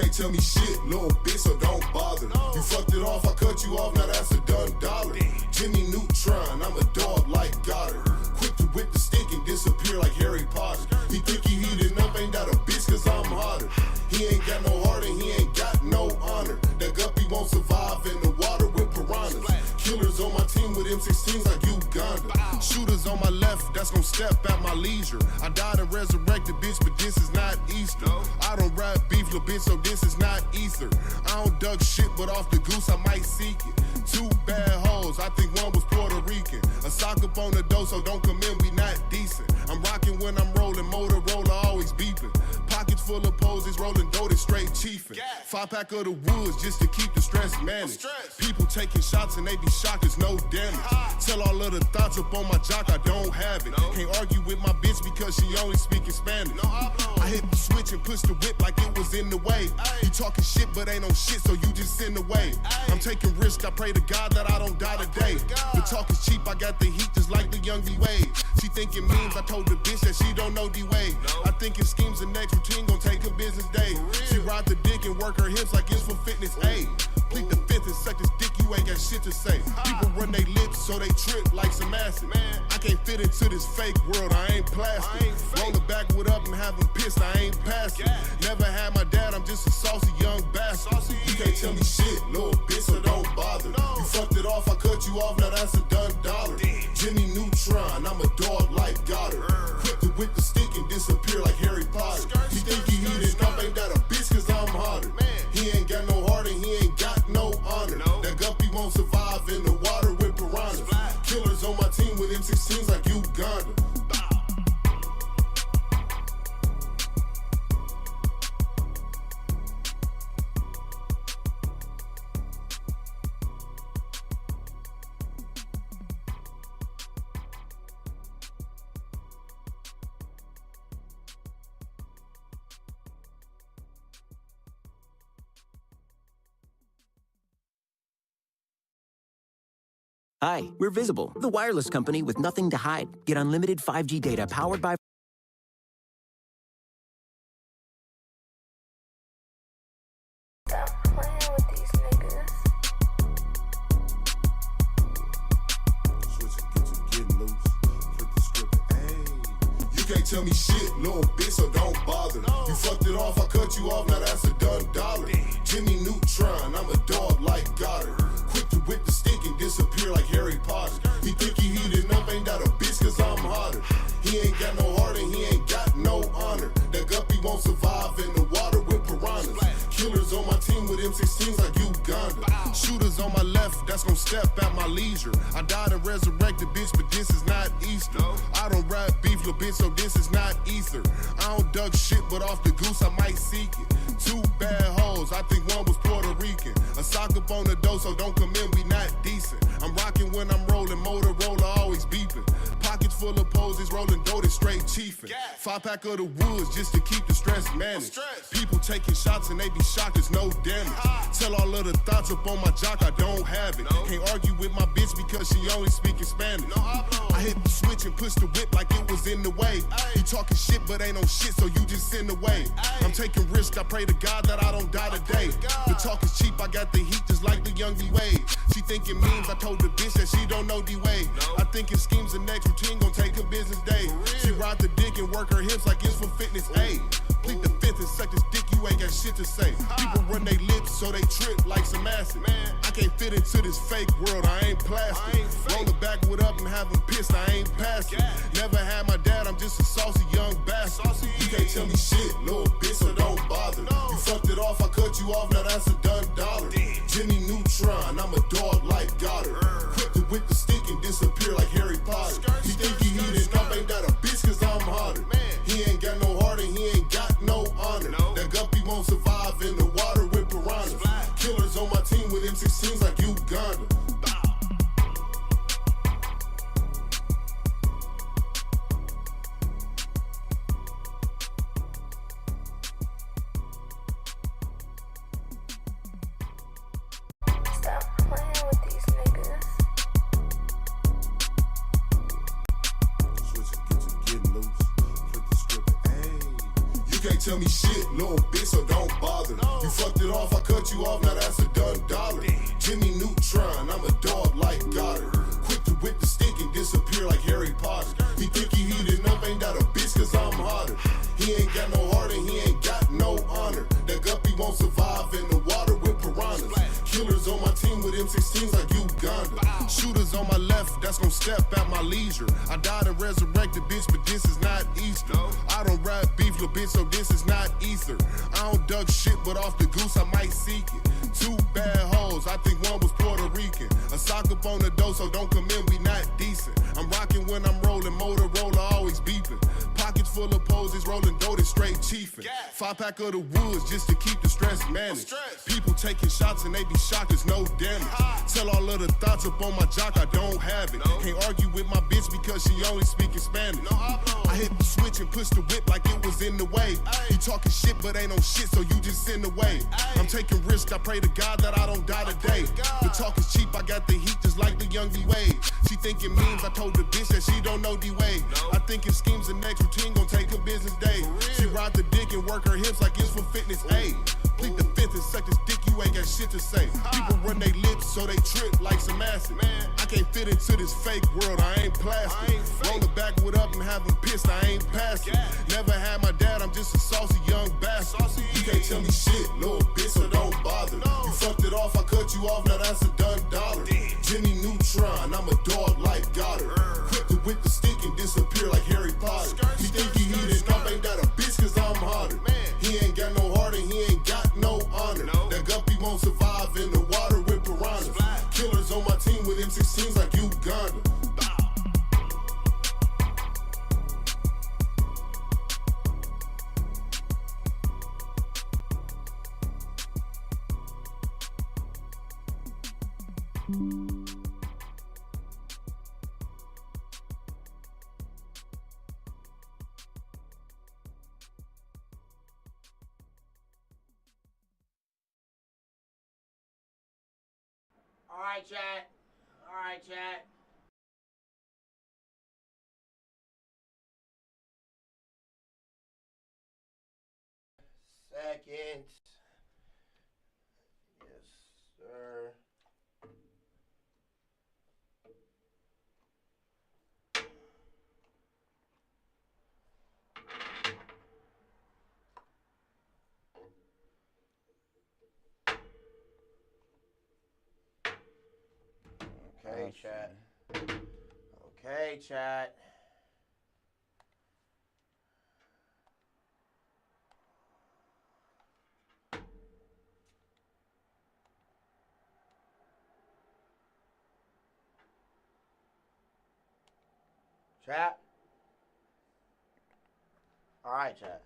can't tell me shit, little bitch, so don't bother. You fucked it off, I cut you off, now that's a done dollar. Jimmy Neutron, I'm a dog like Goddard. Quick to whip the stick and disappear like Harry Potter. He think he heating up, ain't that a bitch, cause I'm hotter. He ain't got no heart and he ain't got no honor. That guppy won't survive in the water with piranhas. Killers on my team with M16s like Uganda. Shooters on my left, that's gon' step at my leisure. I died and resurrected, bitch, but this is not Easter. I don't rap beef, little bitch, so this is not ether. I don't duck shit, but off the goose, I might seek it. 2 bad hoes, I think one was Puerto Rican. A sock up on the door, so don't come in, we not decent. I'm rocking when I'm rolling, Motorola always beeping. Pockets full of poses, rolling dough, straight chiefin'. 5-pack of the woods just to keep the stress managed. People taking shots and they be shocked, it's no damage. Tell all of the thoughts up on my jock, I don't have it. Can't argue with my bitch because she only speaking Spanish. I hit the switch and push the whip like it was in the way. You talking shit but ain't no shit, so you just in the way. I'm taking risk, I pray to God that I don't die today. The talk is cheap, I got the heat just like the young D-Wade. She thinking memes, I told the bitch that she don't know D-Wade. I thinking schemes, the next routine gon' take a business day. She ride the dick and work her hips like it's for fitness, ayy. Plead the fifth and suck this dick, you ain't got shit to say. People run they lips so they trip like some acid. I can't fit into this fake world, I ain't plastic. Roll the backward up and have them pissed, I ain't passing. Never had my dad, I'm just a saucy young bastard. You can't tell me shit, little bitch, so don't bother. You fucked it off, I cut you off, now that's a done dollar. Jimmy Neutron, I'm a dog like Goddard. Quick to whip the stick and disappear like Harry Potter. He think he heating up, ain't that a bitch, cause I'm hotter. He ain't got no heart and he ain't got no honor. That guppy won't survive in the water with piranhas. Killers on my team with M16s like Uganda. Hi, we're Visible, the wireless company with nothing to hide. Get unlimited 5G data powered by... Stop playing with these niggas. Switch and get loose. Flip the script, hey. You can't tell me shit, little bitch, so don't bother. You fucked it off, I cut you off, now that's a done dollar. Jimmy Neutron, I'm a dog like Goddard. Quick to whip the stick and disappear like Harry Potter. He think he heating up, ain't that a bitch, cause I'm hotter. He ain't got no heart and he ain't got no honor. That guppy won't survive in the water with piranhas. Killers on my team with M16s like Uganda. Shooters on my left, that's gon' step at my leisure. I died and resurrected, bitch, but this is not Easter. I don't rap beef, little bitch, so this is not ether. I don't duck shit, but off the goose, I might seek it. 2 bad hoes, I think one was Puerto Rican. A sock up on the door, so don't come in, we not decent. I'm rocking when I'm rolling, Motorola always beeping. Pockets full of poses, rolling dough, straight chiefin'. 5-pack of the woods just to keep the stress managed. People taking shots and they be shocked, it's no damage. Tell all of the thoughts up on my jock, I don't have it. Can't argue with my bitch because she only speaking Spanish. I hit the switch and push the whip like it was in the way. You talking shit but ain't no shit, so you just in the way. I'm taking risk, I pray to God that I don't die today. The talk is cheap, I got the heat just like the young D-Wade. She thinking memes, I told the bitch that she don't know D-Wade. I thinking schemes, the next routine gon' take a business day. She ride the dick and work her hips like it's for fitness, ayy. Plead the fifth and suck this dick, you ain't got shit to say. People run they lips so they trip like some acid. I can't fit into this fake world, I ain't plastic. Roll the backward up and have them pissed, I ain't passing. Never had my dad, I'm just a saucy young bastard. You can't tell me shit, little bitch, so don't bother. You fucked it off, I cut you off, now that's a done dollar. Jimmy Neutron, I'm a dog like Goddard. Quick to whip the stick and disappear like Harry Potter. He think he heating up, ain't that a bitch, cause I'm hotter. He ain't got no heart and he ain't got no honor. That guppy won't survive in the water with piranhas. Killers on my team with M16s like Uganda. tell me shit, little bitch, so don't bother. You fucked it off, I cut you off, now that's a done dollar. Jimmy Neutron, I'm a dog like Goddard. Quick to whip the stick and disappear like Harry Potter. He think he heated up, ain't that a bitch, cause I'm hotter. He ain't got no heart and he ain't got no honor. That guppy won't survive in the water with piranhas. Killers on my team with M16s like Uganda. Shooters on my left, that's gon' step at my leisure. I died and resurrected, bitch, but this is not Easter. I don't rap beef, little bitch, so this is not Easter. I don't duck shit, but off the goose, I might seek it. Two bad hoes, I think one was Puerto Rican. A sock up on the door, so don't come in, we not decent. I'm rocking when I'm rolling, Motorola always beeping. Pockets full of poses, rolling dough, straight chiefin'. 5-pack of the woods just to keep the stress managed. People taking shots and they be shocked, there's no damage. Tell all of the thoughts up on my jock, I don't have it. Can't argue with my bitch because she only speaking Spanish. I hit the switch and push the whip like it was in the way. You talking shit but ain't no shit, so you just in the way. I'm taking risks, I pray to God that I don't die today. The talk is cheap, I got the heat just like the young D-Wade. She thinking memes, I told the bitch that she don't know D-Wade. I thinking schemes the next routine gon' take a business day. She ride the dick and work her hips like it's for fitness aid. Plead the fifth and suck this dick, you ain't got shit to say. People run they lips so they trip like some acid. I can't fit into this fake world, I ain't plastic. Roll it backward up and have them pissed, I ain't passing. Never had my dad, I'm just a saucy young bastard. You can't tell me shit, little bitch, so don't bother. You fucked it off, I cut you off, now that's a done dollar. Jimmy Neutron, I'm a dog like Goddard. Quick to whip the stick and disappear like Harry Potter. You think he heated up, ain't that a bitch, cause I'm hotter. He ain't got no heart and he ain't got no honor. That guppy won't survive in the water with piranhas. Killers on my team with M16s like Uganda. Alright, chat. Alright, chat. Second. Yes, sir. Okay, chat. Okay, chat. Chat. All right, chat.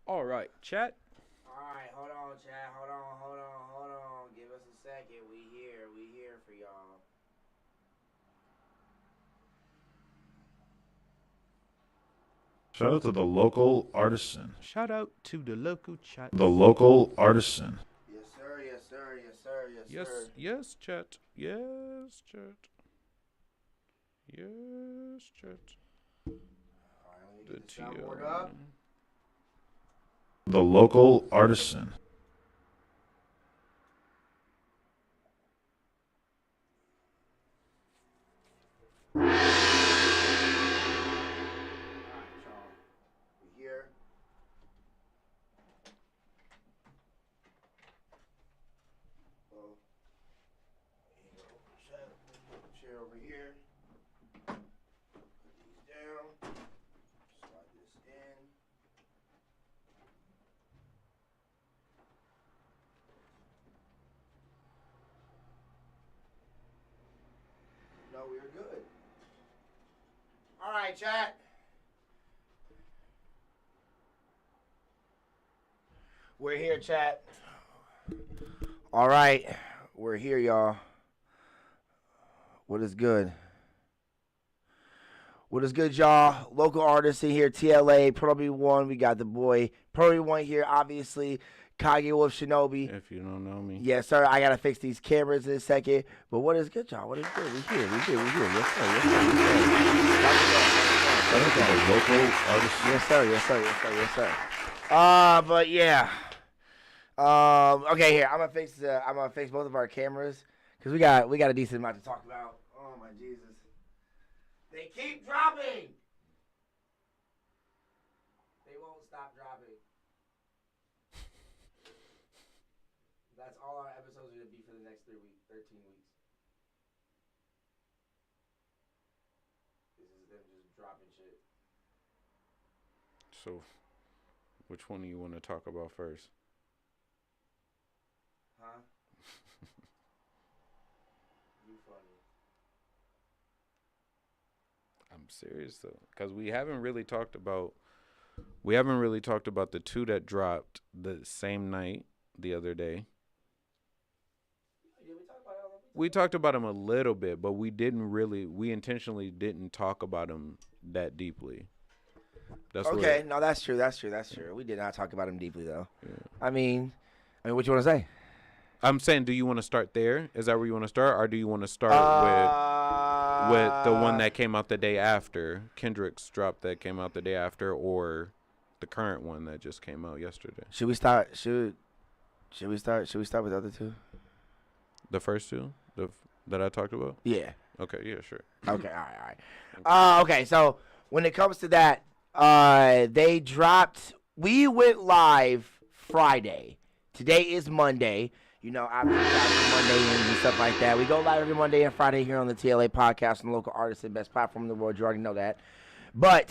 All right, chat. All right, hold on, chat. Hold on. Give us a second. We here for y'all. Shout out to the local artisan. Shout out to the local chat. The local artisan. Yes, sir. Yes, sir. Yes, sir. Yes, Yes, sir. yes, chat. Yes, chat. Yes, chat. All right, let me get the soundboard T.L.A. up. The local artisan. All right, y'all. We here. Well, here you go. Chat. Put the chair over here. Put these down. Slide this in. No, we're good. All right, chat. We're here, chat. All right, we're here, y'all. What is good? What is good, y'all? Local artists in here, T.L.A, Probably One. We got the boy Probably One here, obviously. KageWolfShinobi. If you don't know me. Yes, sir. I gotta fix these cameras in a second. But what is good, y'all? What is good? We here. Yes, sir. Yes, sir. Yes, sir. Shout out to the local artists. Yes, sir. Yes, sir. Yes, sir. Yes, sir. But yeah. Okay, here I'm gonna face both of our cameras because we got a decent amount to talk about. Oh my Jesus! They keep dropping. They won't stop dropping. That's all our episodes are gonna be for the next 13 weeks. This is them just dropping shit. So, which one do you want to talk about first? Huh? You funny. I'm serious though, because we haven't really talked about the two that dropped the same night the other day. Did we talk about it? We talked about them a little bit, but we intentionally didn't talk about them that deeply. That's Okay, no, that's true. We did not talk about him deeply though. Yeah. I mean, what you want to say? I'm saying, do you want to start there? Is that where you want to start, or do you want to start with the one that came out the day after Kendrick's drop that came out the day after, or the current one that just came out yesterday? Should we start? Should we start with the other two? The first two, that I talked about. Yeah. Okay. Yeah. Sure. Okay. All right. Okay. So when it comes to that, they dropped. We went live Friday. Today is Monday. You know, obviously Monday and stuff like that. We go live every Monday and Friday here on the T.L.A Podcast on the Local Artisan Best Platform in the world. You already know that. But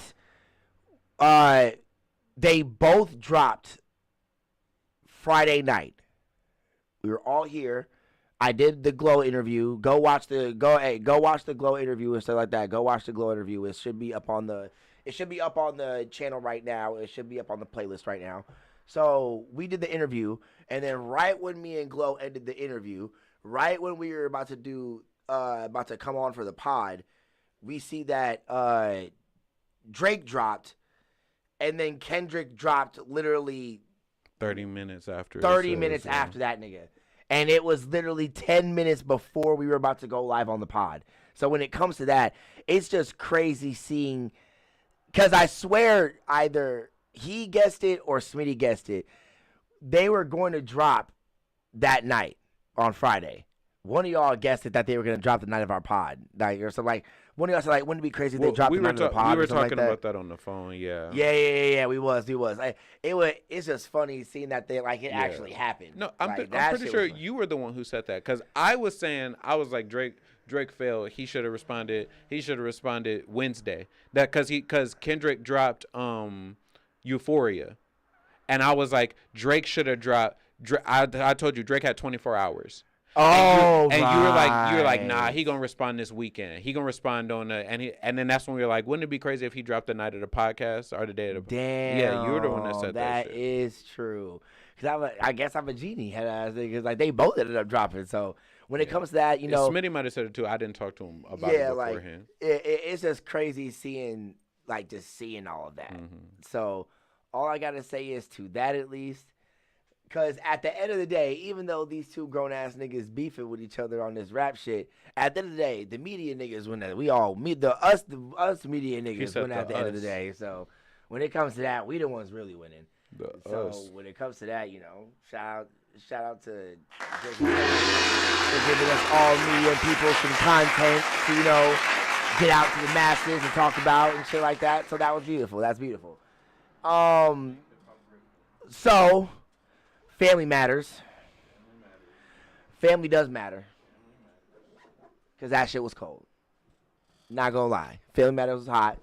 they both dropped Friday night. We were all here. I did the Glow interview. Go watch the Glow interview and stuff like that. Go watch the Glow interview. It should be up on the channel right now. It should be up on the playlist right now. So we did the interview, and then right when me and Glow ended the interview, right when we were about to come on for the pod, we see that Drake dropped, and then Kendrick dropped literally 30 minutes after. 30 minutes after that nigga. And it was literally 10 minutes before we were about to go live on the pod. So when it comes to that, it's just crazy seeing, because I swear either he guessed it or Smitty guessed it. They were going to drop that night on Friday. One of y'all guessed it that they were going to drop the night of our pod. Like, or something like, one of y'all said, like, wouldn't it be crazy if they dropped the night of the pod? We were talking talking about that on the phone, yeah. Yeah, we was. Like, it's just funny seeing that they, like, it actually happened. No, I'm like, pretty sure you were the one who said that, because I was like, Drake failed. He should have responded. Wednesday. Because Kendrick dropped Euphoria, and I was like, Drake should have dropped. I told you Drake had 24 hours. Oh, and you were like, nah, he gonna respond this weekend. He gonna respond on and then that's when we were like, wouldn't it be crazy if he dropped the night of the podcast or the day of the Damn. Yeah, you were the one that said that. That is true. Because I guess I'm a genie head ass because like they both ended up dropping. So when it comes to that, you know, Smitty might have said it too. I didn't talk to him about it beforehand. Like it's just crazy seeing all of that. Mm-hmm. So all I gotta say is to that at least. Because at the end of the day, even though these two grown-ass niggas beefing with each other on this rap shit, at the end of the day, the media niggas win that. Us media niggas win at the end of the day. So when it comes to that, we the ones really winning. When it comes to that, you know, shout out to Drake for giving us all media people some content to, you know, get out to the masses and talk about and shit like that. So that was beautiful. That's beautiful. So family matters. Family does matter. Because that shit was cold. Not gonna lie. Family Matters was hot.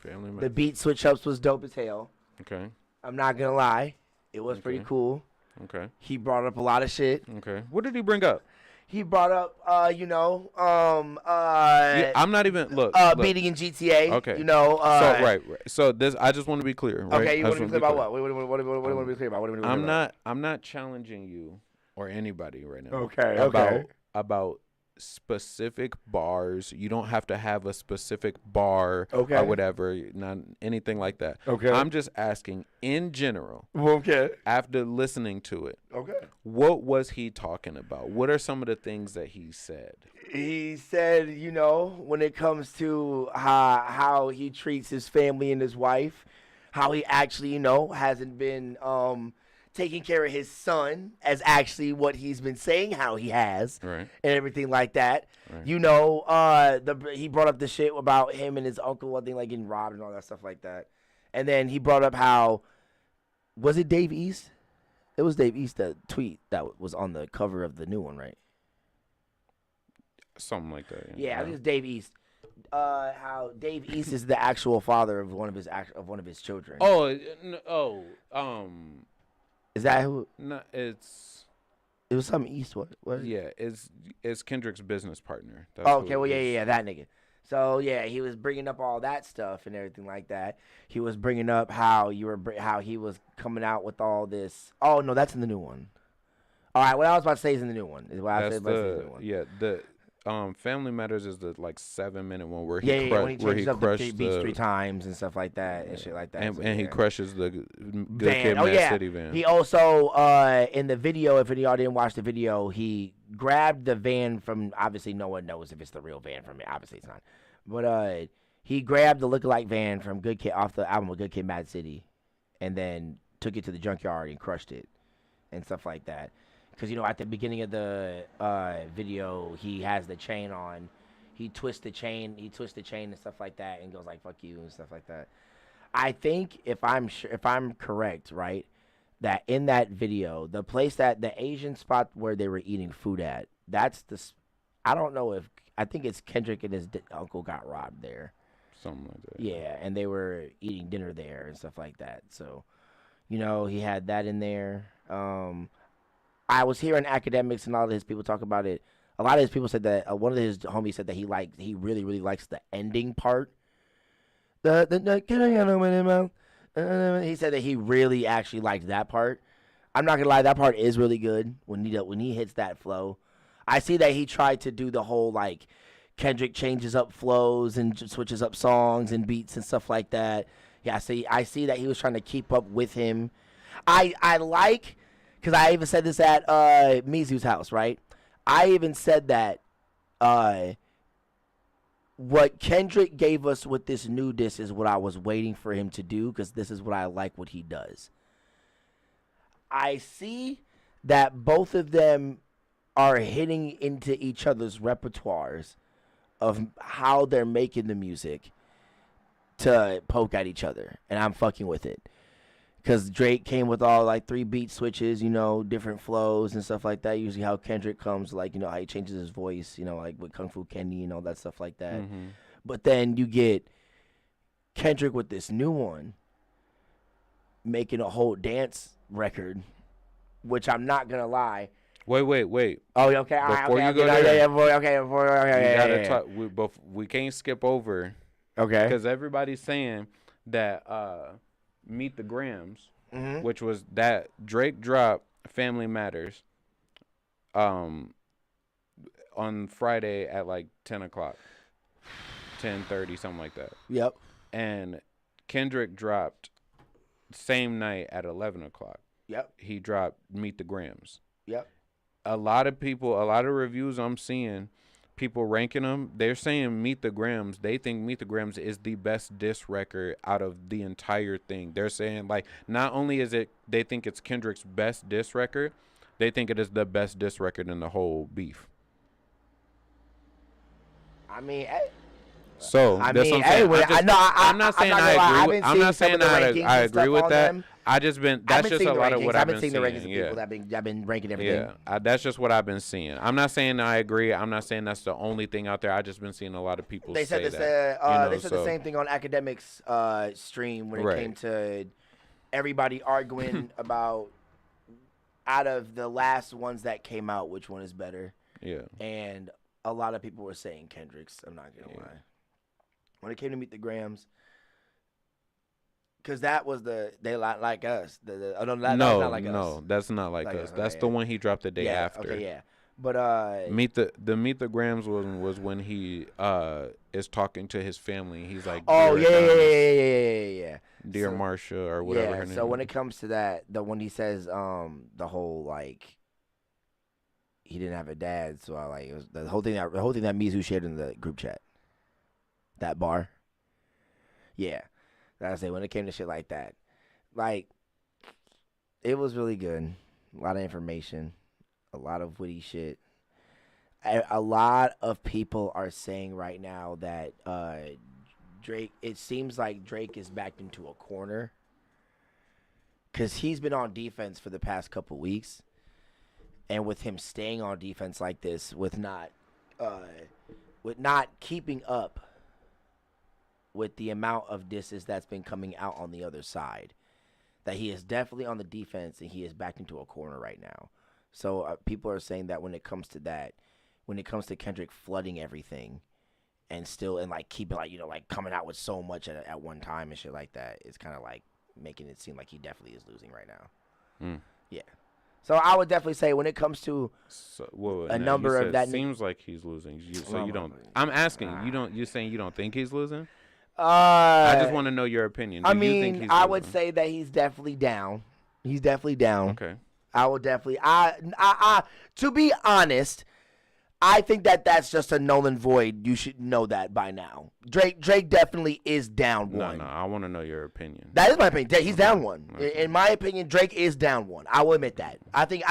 The beat switch ups was dope as hell. Okay. I'm not gonna lie. It was pretty cool. Okay. He brought up a lot of shit. Okay. What did he bring up? He brought up, I'm not even look. Beating in GTA. Okay. You know. So right. So this, I just want to be clear. Right? Okay. You want to be clear about what? What do you want to be clear about? I'm not challenging you or anybody right now. Okay. About specific bars. You don't have to have a specific bar Okay. or whatever. Not anything like that. Okay. I'm just asking in general. Okay. After listening to it, Okay. what was he talking about? What are some of the things that he said? He said, you know, when it comes to how he treats his family and his wife, how he actually, you know, hasn't been taking care of his son as actually what he's been saying how he has, Right. and everything like that. Right. You know, he brought up the shit about him and his uncle, I think, like getting robbed and all that stuff like that. And then he brought up how, was it Dave East? It was Dave East, that tweet that was on the cover of the new one, right? Something like that. Yeah, I think it's Dave East. How Dave East is the actual father of one of his children. Is that who? No, it's It was some East. What? yeah, it's Kendrick's business partner. That's Oh, who okay. it Well, is. yeah, that nigga. So yeah, he was bringing up all that stuff and everything like that. He was bringing up how he was coming out with all this. Oh no, that's in the new one. All right, what I was about to say is in the new one. Is what I That's said about to say is in the new one. the Family Matters is the like 7-minute one where he Yeah, when he where he changes up the crushed beats the 3 times and stuff like that and shit like that. and, So, and he yeah. crushes the Good Van. Kid, Oh Mad yeah. City van. He also in the video, if any of y'all didn't watch the video, he grabbed the van from. Obviously, no one knows if it's the real van from it. Obviously, it's not. But he grabbed the lookalike van from Good Kid off the album of Good Kid, Mad City, and then took it to the junkyard and crushed it and stuff like that. Because you know, at the beginning of the video, he has the chain on. He twists the chain and stuff like that, and goes like "fuck you" and stuff like that. I think if I'm correct, right, that in that video, the place that the Asian spot where they were eating food at, that's I don't know if I think it's Kendrick and his uncle got robbed there. Something like that. Yeah, and they were eating dinner there and stuff like that. So, you know, he had that in there. I was hearing academics and all of his people talk about it. A lot of his people said that one of his homies said that he really likes the ending part. He said that he really actually liked that part. I'm not gonna lie, that part is really good when he hits that flow. I see that he tried to do the whole like Kendrick changes up flows and switches up songs and beats and stuff like that. Yeah, I see that he was trying to keep up with him. I like, because I even said this at Mizu's house, right? I even said that what Kendrick gave us with this new disc is what I was waiting for him to do, because this is what I like what he does. I see that both of them are hitting into each other's repertoires of how they're making the music to poke at each other, and I'm fucking with it. Because Drake came with all like 3 beat switches, you know, different flows and stuff like that. Usually how Kendrick comes, like, you know, how he changes his voice, you know, like with Kung Fu Kenny and all that stuff like that. Mm-hmm. But then you get Kendrick with this new one making a whole dance record, which I'm not going to lie. Wait. Oh, okay. Before okay, you go okay, there, okay. You gotta talk. We can't skip over. Okay. Because everybody's saying that Meet the Grams, which was that Drake dropped Family Matters on Friday at like 10 o'clock, 10:30, something like that. Yep. And Kendrick dropped same night at 11 o'clock. Yep. He dropped Meet the Grams. Yep. A lot of reviews I'm seeing, people ranking them, they're saying Meet the Grams. They think Meet the Grams is the best diss record out of the entire thing. They're saying, like, not only is it, they think it's Kendrick's best diss record, they think it is the best diss record in the whole beef. I mean, So I that's mean, what I'm saying. anyway, I'm not saying I agree. I agree with that. Them. I just been that's just a lot of what I've been seeing seeing. the rankings of Yeah. people that been ranking everything. Yeah, that's just what I've been seeing. I'm not saying I agree. I'm not saying that's the only thing out there. I just been seeing a lot of people They said say this. that. They said the same thing on Academics stream when it Right. came to everybody arguing about out of the last ones that came out, which one is better. Yeah. And a lot of people were saying Kendrick's. I'm not gonna lie. When it came to Meet the Grams, because that was they like us. That's not like us. No, that's not like Like us. us, That's okay, the yeah. one he dropped the day Yeah, after. Okay, yeah. But Meet the Grams was when he is talking to his family. He's like, oh "Dear yeah. Dear So- Marsha or whatever her name. So when is. it comes to that, when he says the whole like he didn't have a dad, so I like it was the whole thing that Mizu shared in the group chat. That bar. Yeah. That's it. When it came to shit like that, like it was really good. A lot of information, a lot of witty shit. A lot of people are saying right now that Drake. It seems like Drake is backed into a corner because he's been on defense for the past couple weeks, and with him staying on defense like this, with not keeping up with the amount of disses that's been coming out on the other side, that he is definitely on the defense and he is backed into a corner right now. So people are saying that when it comes to that, when it comes to Kendrick flooding everything and like keeping like coming out with so much at one time and shit like that, it's kind of like making it seem like he definitely is losing right now. Yeah. So I would definitely say when it comes to a number of that, seems like he's losing. You don't. I'm asking you. Don't. You're saying you don't think he's losing? I just want to know your opinion. Do you think he's I losing? would say that he's definitely down. He's definitely down. Okay. I will definitely. To be honest, I think that's just a null and void. You should know that by now. Drake definitely is down one. No, I want to know your opinion. That is my opinion. He's down one. In my opinion, Drake is down one. I will admit that. I think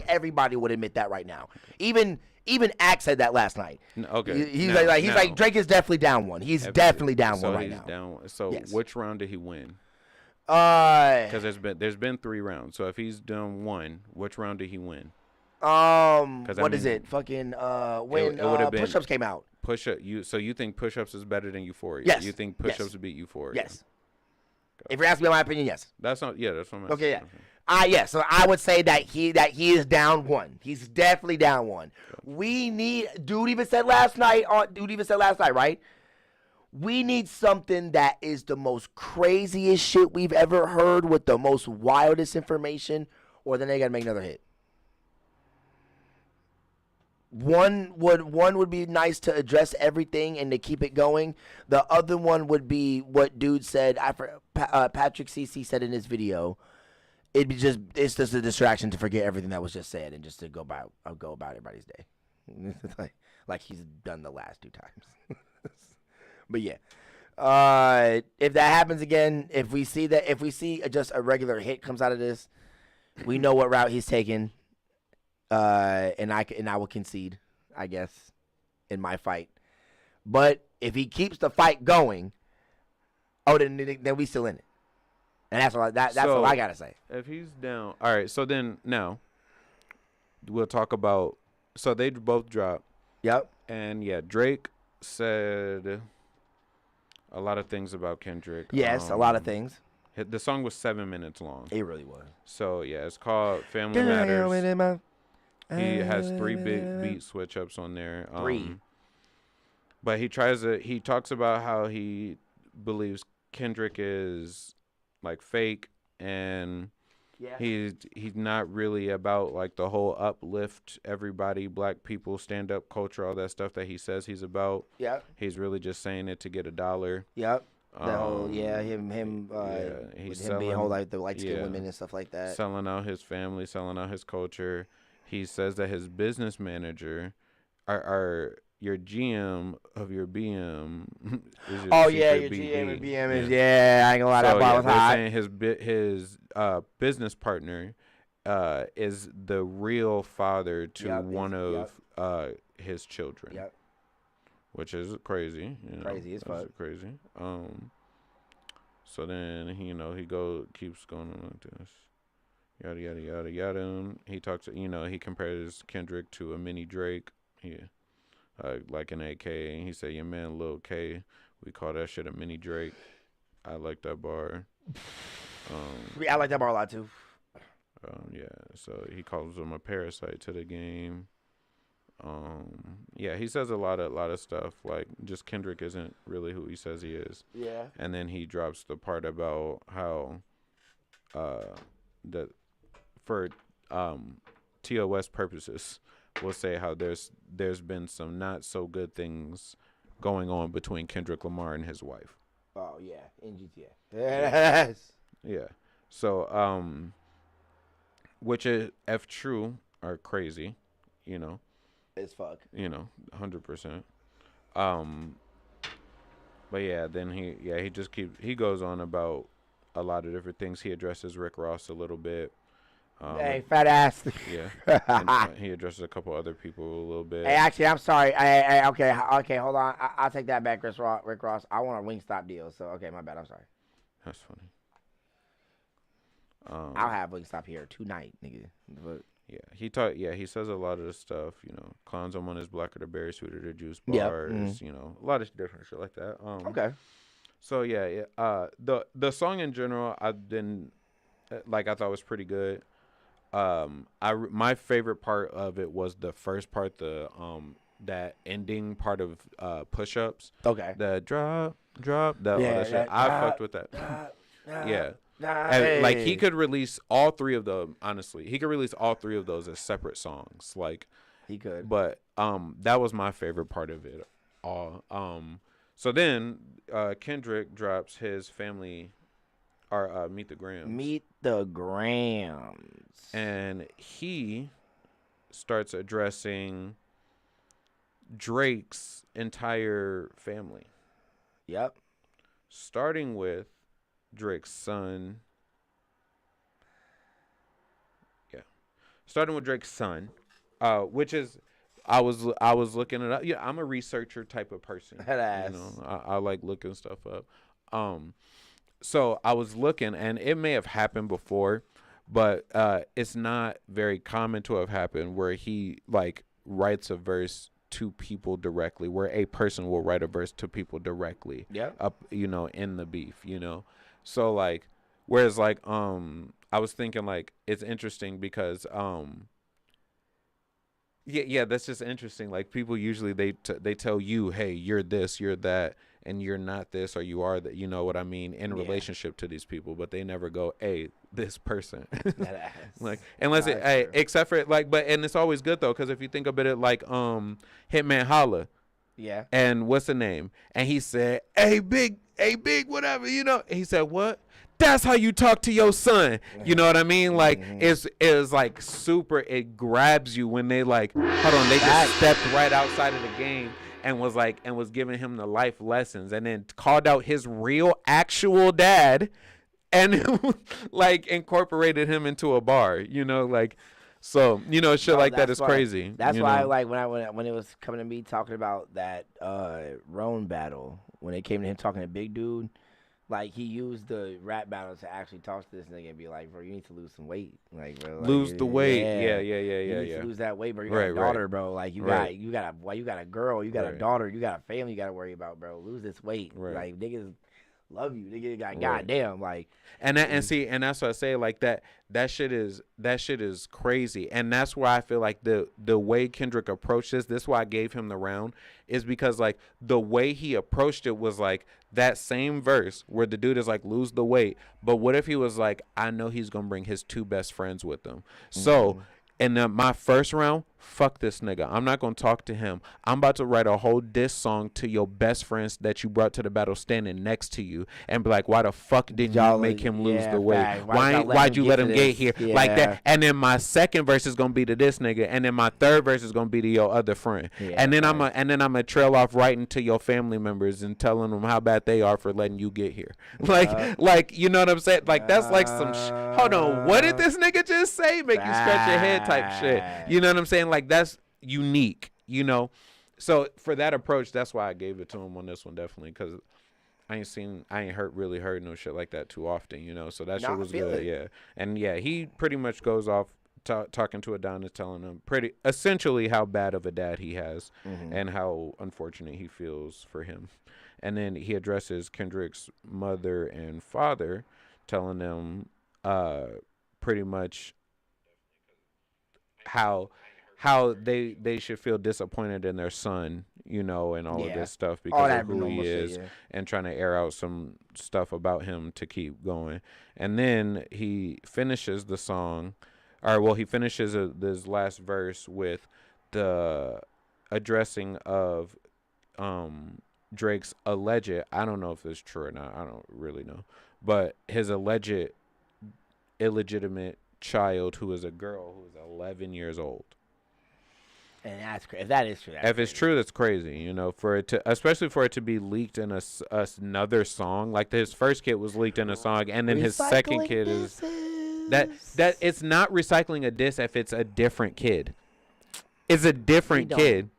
everybody would admit that right now. Even Axe said that last night. Okay. He's like Drake is definitely down one. He's definitely down one right now. Down. So Yes. which round did he win? Because there's been 3 rounds. So if he's done 1, which round did he win? What is it? Fucking when it would've been Push-Ups came out. So you think Push-Ups is better than Euphoria? Yes. You think Push-Ups beat Euphoria? Yes. If you're asking me my opinion, yes. That's not. Yeah, that's what I'm asking. Okay, yeah. Yeah, so I would say that he is down one. He's definitely down one. We need Dude even said last night, right? We need something that is the most craziest shit we've ever heard with the most wildest information, or then they gotta make another hit. One would be nice to address everything and to keep it going. The other one would be what dude said. Patrick CC said in his video. It's just a distraction to forget everything that was just said and just to go about everybody's day, like he's done the last 2 times. But yeah, if that happens again, if we see just a regular hit comes out of this, we know what route he's taking. And I will concede, I guess, in my fight. But if he keeps the fight going, then we still in it. And that's all I gotta say. If he's down, all right. So then now we'll talk about. So they both dropped. Yep. And yeah, Drake said a lot of things about Kendrick. Yes, a lot of things. The song was 7 minutes long. It really was. So yeah, it's called Family Matters. He has 3 big beat switch ups on there. 3. But he talks about how he believes Kendrick is like fake and he's not really about like the whole uplift everybody, black people, stand up culture, all that stuff that he says he's about. Yep. He's really just saying it to get $1. Yep. He's selling, being whole like the light skinned women and stuff like that. Selling out his family, selling out his culture. He says that his business manager are your GM of your BM. Is your your GM and BM is I ain't gonna lie, that bar was hot. Saying his business partner is the real father to one of his children. Yep. Which is crazy. Crazy as fuck. Crazy. So then he keeps going on like this. Yada yada yada yada. He talks. He compares Kendrick to a mini Drake. Like an AK. And he said, "Your man Lil K. We call that shit a mini Drake." I like that bar. I like that bar a lot too. Yeah. So he calls him a parasite to the game. Yeah, he says a lot of stuff. Like, just Kendrick isn't really who he says he is. Yeah. And then he drops the part about how that for TOS purposes, will say how there's been some not so good things going on between Kendrick Lamar and his wife. Oh yeah, in GTA. Yes. Yeah. So which is if true are crazy, you know. As fuck. You know, 100%. But yeah, then he goes on about a lot of different things. He addresses Rick Ross a little bit. Hey, fat ass. Yeah. And he addresses a couple other people a little bit. Hey, actually, I'm sorry. Okay, hold on. I'll take that back, Rick Ross. I want a Wingstop deal. So, okay, my bad. I'm sorry. That's funny. I'll have Wingstop here tonight, nigga. But he says a lot of the stuff, you know, clowns on one is blacker the berry, sweeter the juice Yep. bars, you know, a lot of different shit like that. okay. So yeah, the song in general, I thought was pretty good. My favorite part of it was the first part, that ending part of Push Ups. Okay. The drop, that all that shit. that I drop, fucked with that. Yeah. Hey. Like he could release all three of them. Honestly, he could release all three of those as separate songs. Like He could. but that was my favorite part of it all. So then Kendrick drops his family, or Meet the Grams. Meet the Grams. And he starts addressing Drake's entire family, Yep. starting with Drake's son. Yeah, starting with Drake's son, which is, I was looking it up. Yeah, I'm a researcher type of person. That ass. You know, I like looking stuff up. So I was looking, and it may have happened before, but it's not very common to have happened where he like writes a verse to people directly, where a person will write a verse to people directly. Yeah. Up, you know, in the beef, you know. So like, whereas like I was thinking like it's interesting because yeah, that's just interesting. Like people usually they tell you, hey, you're this, you're that, and you're not this, or you are that. You know what I mean? In relationship to these people, but they never go, hey, this person. That ass. Like unless except for like, but and it's always good though, because if you think about it, like Hitman Holla. Yeah. And what's the name? And he said, hey, big, whatever, you know. And he said, what? That's how you talk to your son. You know what I mean? Like, it's like super, it grabs you when they like, hold on, they just stepped right outside of the game and was like, and was giving him the life lessons and then called out his real actual dad and like incorporated him into a bar, you know, like. So, you know, shit like that is crazy. That's why, like, when it was coming to me talking about that Roan battle, when it came to him talking to Big Dude, like, he used the rap battle to actually talk to this nigga and be like, bro, you need to lose some weight. Like, bro. Like, lose the weight. Yeah. Yeah. You need to lose that weight, bro. You got a daughter, bro. Like, you got a girl, you got a daughter, you got a family you got to worry about, bro. Lose this weight. Right. Like, niggas love you. Nigga got goddamn, like. And that's what I say, like that shit is crazy. And that's why I feel like the way Kendrick approached this is why I gave him the round, is because like the way he approached it was like that same verse where the dude is like, lose the weight, but what if he was like, I know he's gonna bring his two best friends with him. So in my first round, fuck this nigga. I'm not going to talk to him. I'm about to write a whole diss song to your best friends that you brought to the battle standing next to you and be like, why the fuck didn't you make him lose the weight? Why'd you let him get here? Yeah. Like that. And then my second verse is going to be to this nigga. And then my third verse is going to be to your other friend. Yeah, and then I'm going to trail off writing to your family members and telling them how bad they are for letting you get here. Like, you know what I'm saying? Like, that's like some hold on. What did this nigga just say? Make you scratch your head type shit. You know what I'm saying? Like, that's unique, you know. So for that approach, that's why I gave it to him on this one, definitely, because I ain't really heard no shit like that too often, you know. So that shit was good. Yeah. And yeah, he pretty much goes off talking to Adonis, telling him essentially how bad of a dad he has and how unfortunate he feels for him. And then he addresses Kendrick's mother and father, telling them pretty much how they should feel disappointed in their son, you know, and all of this stuff because of who he is, and trying to air out some stuff about him to keep going. And then he finishes the song, he finishes this last verse with the addressing of Drake's alleged, I don't know if it's true or not, I don't really know, but his alleged illegitimate child who is a girl who is 11 years old. And that's crazy. If that is true, that's if it's true, that's crazy. You know, for it to, especially for it to be leaked in another song. Like his first kid was leaked in a song, and then his second kid is that it's not recycling a diss if it's a different kid. It's a different kid.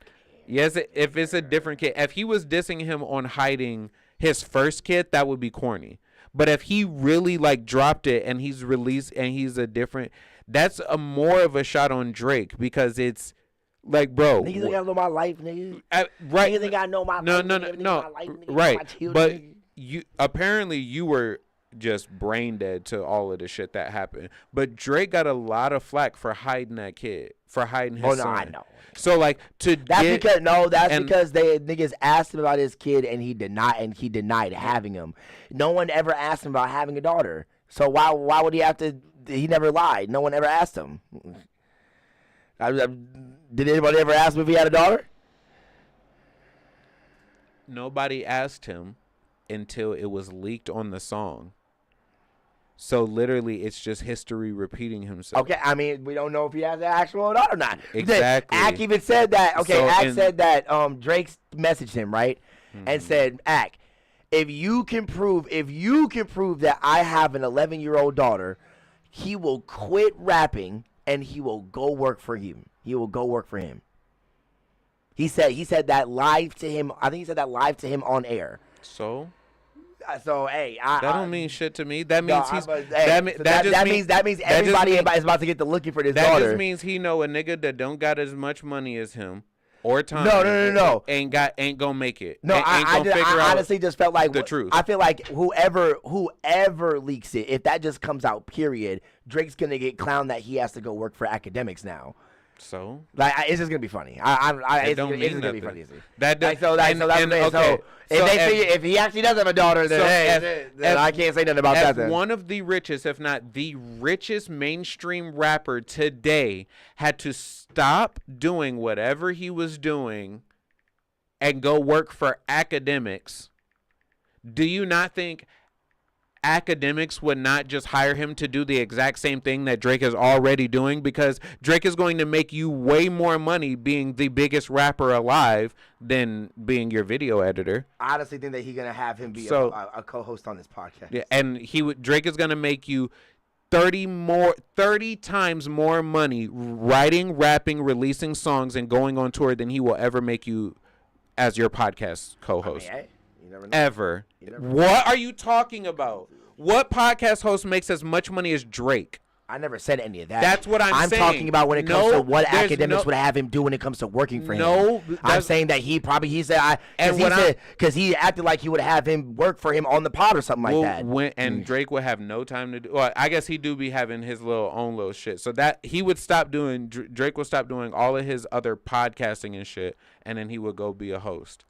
Yes, if it's a different kid. If he was dissing him on hiding his first kid, that would be corny. But if he really like dropped it and he's released and he's a different, that's a more of a shot on Drake because it's like, bro. Niggas think I know my life, nigga. Right. Niggas think I know my no, life. no, nigga, no, my life, nigga, right. my children, But nigga. you apparently you were just brain dead to all of the shit that happened. But Drake got a lot of flack for hiding that kid, for hiding his son. I know. So like because they niggas asked him about his kid and he denied having him. No one ever asked him about having a daughter. So why would he have to? He never lied. No one ever asked him. Did anybody ever ask him if he had a daughter? Nobody asked him until it was leaked on the song. So literally, it's just history repeating himself. Okay, I mean, we don't know if he has an actual daughter or not. Exactly. Ak even said that. Okay, So, Ak said that Drake messaged him, right? And said, Ak, if you can prove that I have an 11-year-old daughter, he will quit rapping and he will go work for him. He will go work for him. He said that live to him. I think he said that live to him on air. So Hey, that don't mean shit to me. That means that means everybody is about to get to looking for this daughter. That just means he know a nigga that don't got as much money as him or time. No. Ain't gonna make it. No, I honestly just felt like the truth. I feel like whoever leaks it, if that just comes out, period, Drake's gonna get clowned that he has to go work for academics now. So like it's just gonna be funny. It's don't just mean gonna be nothing. funny. That does, If he actually does have a daughter, then then I can't say nothing about that. Then one of the richest, if not the richest mainstream rapper today had to stop doing whatever he was doing and go work for academics, do you not think academics would not just hire him to do the exact same thing that Drake is already doing? Because Drake is going to make you way more money being the biggest rapper alive than being your video editor. I honestly think that he's gonna have him be a co-host on this podcast. Yeah, and Drake is gonna make you 30 times more money writing, rapping, releasing songs, and going on tour than he will ever make you as your podcast co-host. You never know. Ever. You never know. What are you talking about? What podcast host makes as much money as Drake? I never said any of that. That's what I'm saying. I'm talking about when it comes to what academics would have him do when it comes to working for him. I'm saying that he said because he acted like he would have him work for him on the pod or something like that. And Drake would have no time to do. Well, I guess he do be having his own little shit. So that he would stop doing. Drake would stop doing all of his other podcasting and shit, and then he would go be a host.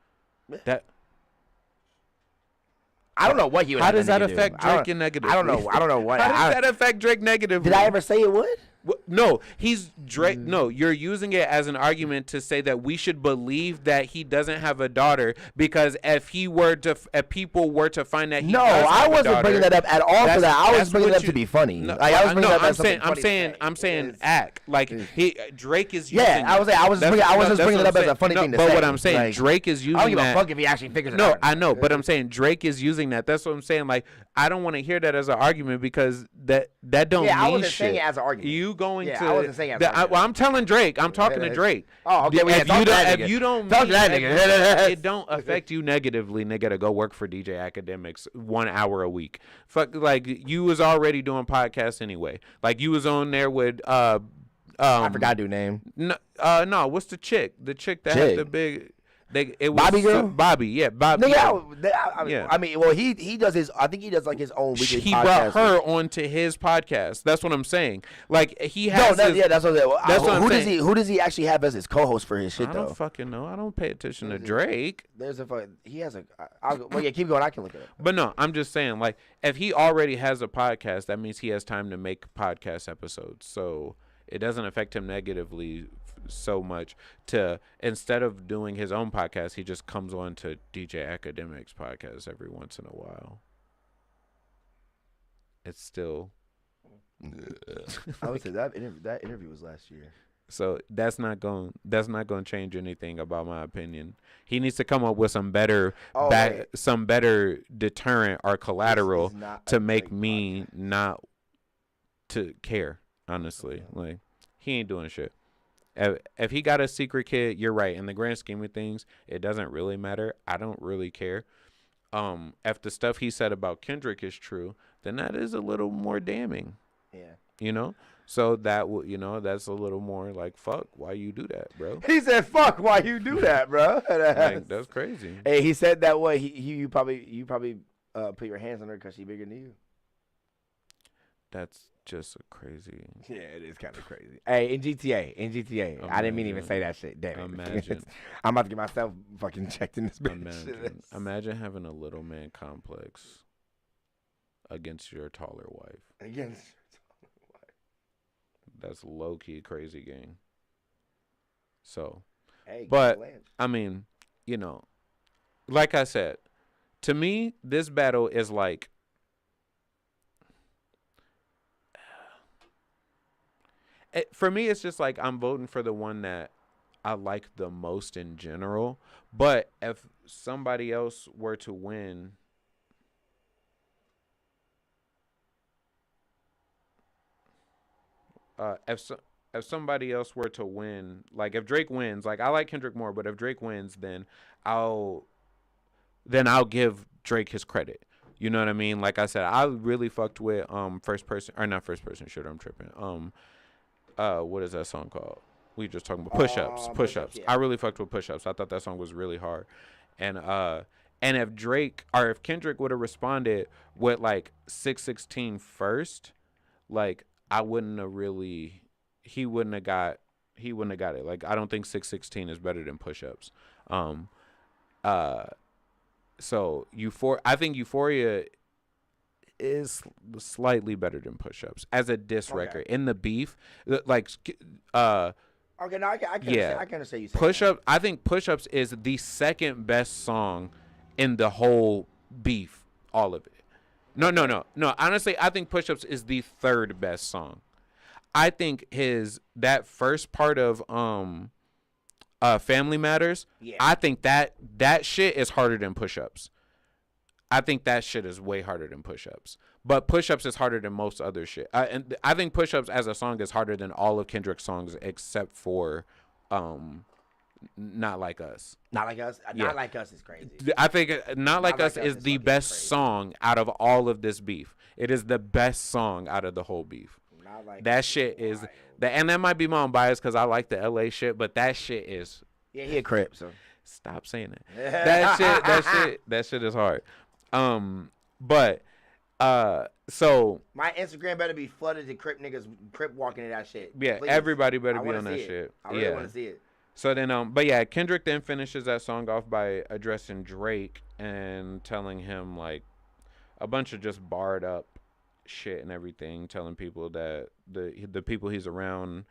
I don't know what he would. How does that affect Drake negatively? I don't know what. How does that affect Drake negatively? Did I ever say it would? No, he's Drake. No, you're using it as an argument to say that we should believe that he doesn't have a daughter because if people were to find that he does have I a wasn't daughter, bringing that up at all for that. I was bringing it up to be funny. I'm saying act like Drake is using. Yeah, I was just bringing it up as a funny thing to say. But what I'm saying, Drake is using that. I don't give a fuck if he actually figures it out. No, I know, but I'm saying Drake is using that. That's what I'm saying. Like I don't want to hear that as an argument because that don't mean shit. I wasn't saying it as an argument. I wasn't saying it as an argument. Well, I'm telling Drake. I'm talking to Drake. Oh, okay. If you don't talk to that nigga, it don't affect you negatively, nigga, to go work for DJ Academics 1 hour a week. Fuck, like you was already doing podcasts anyway. Like you was on there with I forgot your name. No, what's the chick? The chick that had the big. It was Bobby girl? Bobby, yeah, Bobby. Yeah. I mean, well, he does his. I think he does like his own weekly podcast. He brought her onto his podcast. That's what I'm saying. Like he has. That's what who does he actually have as his co-host for his shit though? I don't fucking know. I don't pay attention to Drake. He has a. Keep going. I can look it up. But no, I'm just saying, like, if he already has a podcast, that means he has time to make podcast episodes. So it doesn't affect him negatively so much to, instead of doing his own podcast, he just comes on to DJ Academic's podcast every once in a while. It's still I would say that interview was last year. so that's not going to change anything about my opinion. He needs to come up with some better deterrent or collateral to make me not to care, honestly. Like, he ain't doing shit. If he got a secret kid, you're right. In the grand scheme of things, it doesn't really matter. I don't really care. If the stuff he said about Kendrick is true, then that is a little more damning. Yeah. You know? So that that's a little more like, fuck, why you do that, bro? He said, "Fuck, why you do that, bro?" Like, that's crazy. Hey, he said that way. You probably put your hands on her because she bigger than you. That's just a crazy. Yeah, it is kind of crazy. Hey, in GTA, I didn't mean to even say that shit. Damn it. Imagine. I'm about to get myself fucking checked in this bitch. Imagine having a little man complex against your taller wife. Against. That's low key crazy gang. So, Hey, but I mean, like I said, to me, this battle is like, for me, it's just like I'm voting for the one that I like the most in general. But if somebody else were to win, if somebody else were to win, like if Drake wins, like I like Kendrick more, but if Drake wins, then I'll give Drake his credit. You know what I mean? Like I said, I really fucked with first person shooter. I'm tripping. What is that song called? We just talking about push-ups. Yeah. I really fucked with push-ups. I thought that song was really hard. And if Kendrick would have responded with like 616 first, like he wouldn't have got it. Like, I don't think 616 is better than push-ups. So I think Euphoria is slightly better than push-ups as a diss record in the beef. Like, okay, no, I can say you. Push-up. I think push-ups is the second best song in the whole beef. All of it. No. Honestly, I think push-ups is the third best song. I think that first part of Family Matters. Yeah. I think that shit is harder than push-ups. I think that shit is way harder than push-ups. But push-ups is harder than most other shit. And I think push-ups as a song is harder than all of Kendrick's songs except for Not Like Us. Not Like Us? Yeah. Not Like Us is crazy. I think Not Like Us is the best song out of all of this beef. It is the best song out of the whole beef. Like that shit is and that might be my own bias because I like the LA shit, but that shit is. Yeah, he a Crip, so stop saying it. That shit is hard. But so my Instagram better be flooded to Crip niggas walking in that shit. Yeah, please. Everybody better be on that shit. I really want to see it. So then but yeah, Kendrick then finishes that song off by addressing Drake and telling him like a bunch of just barred up shit and everything, telling people that the people he's around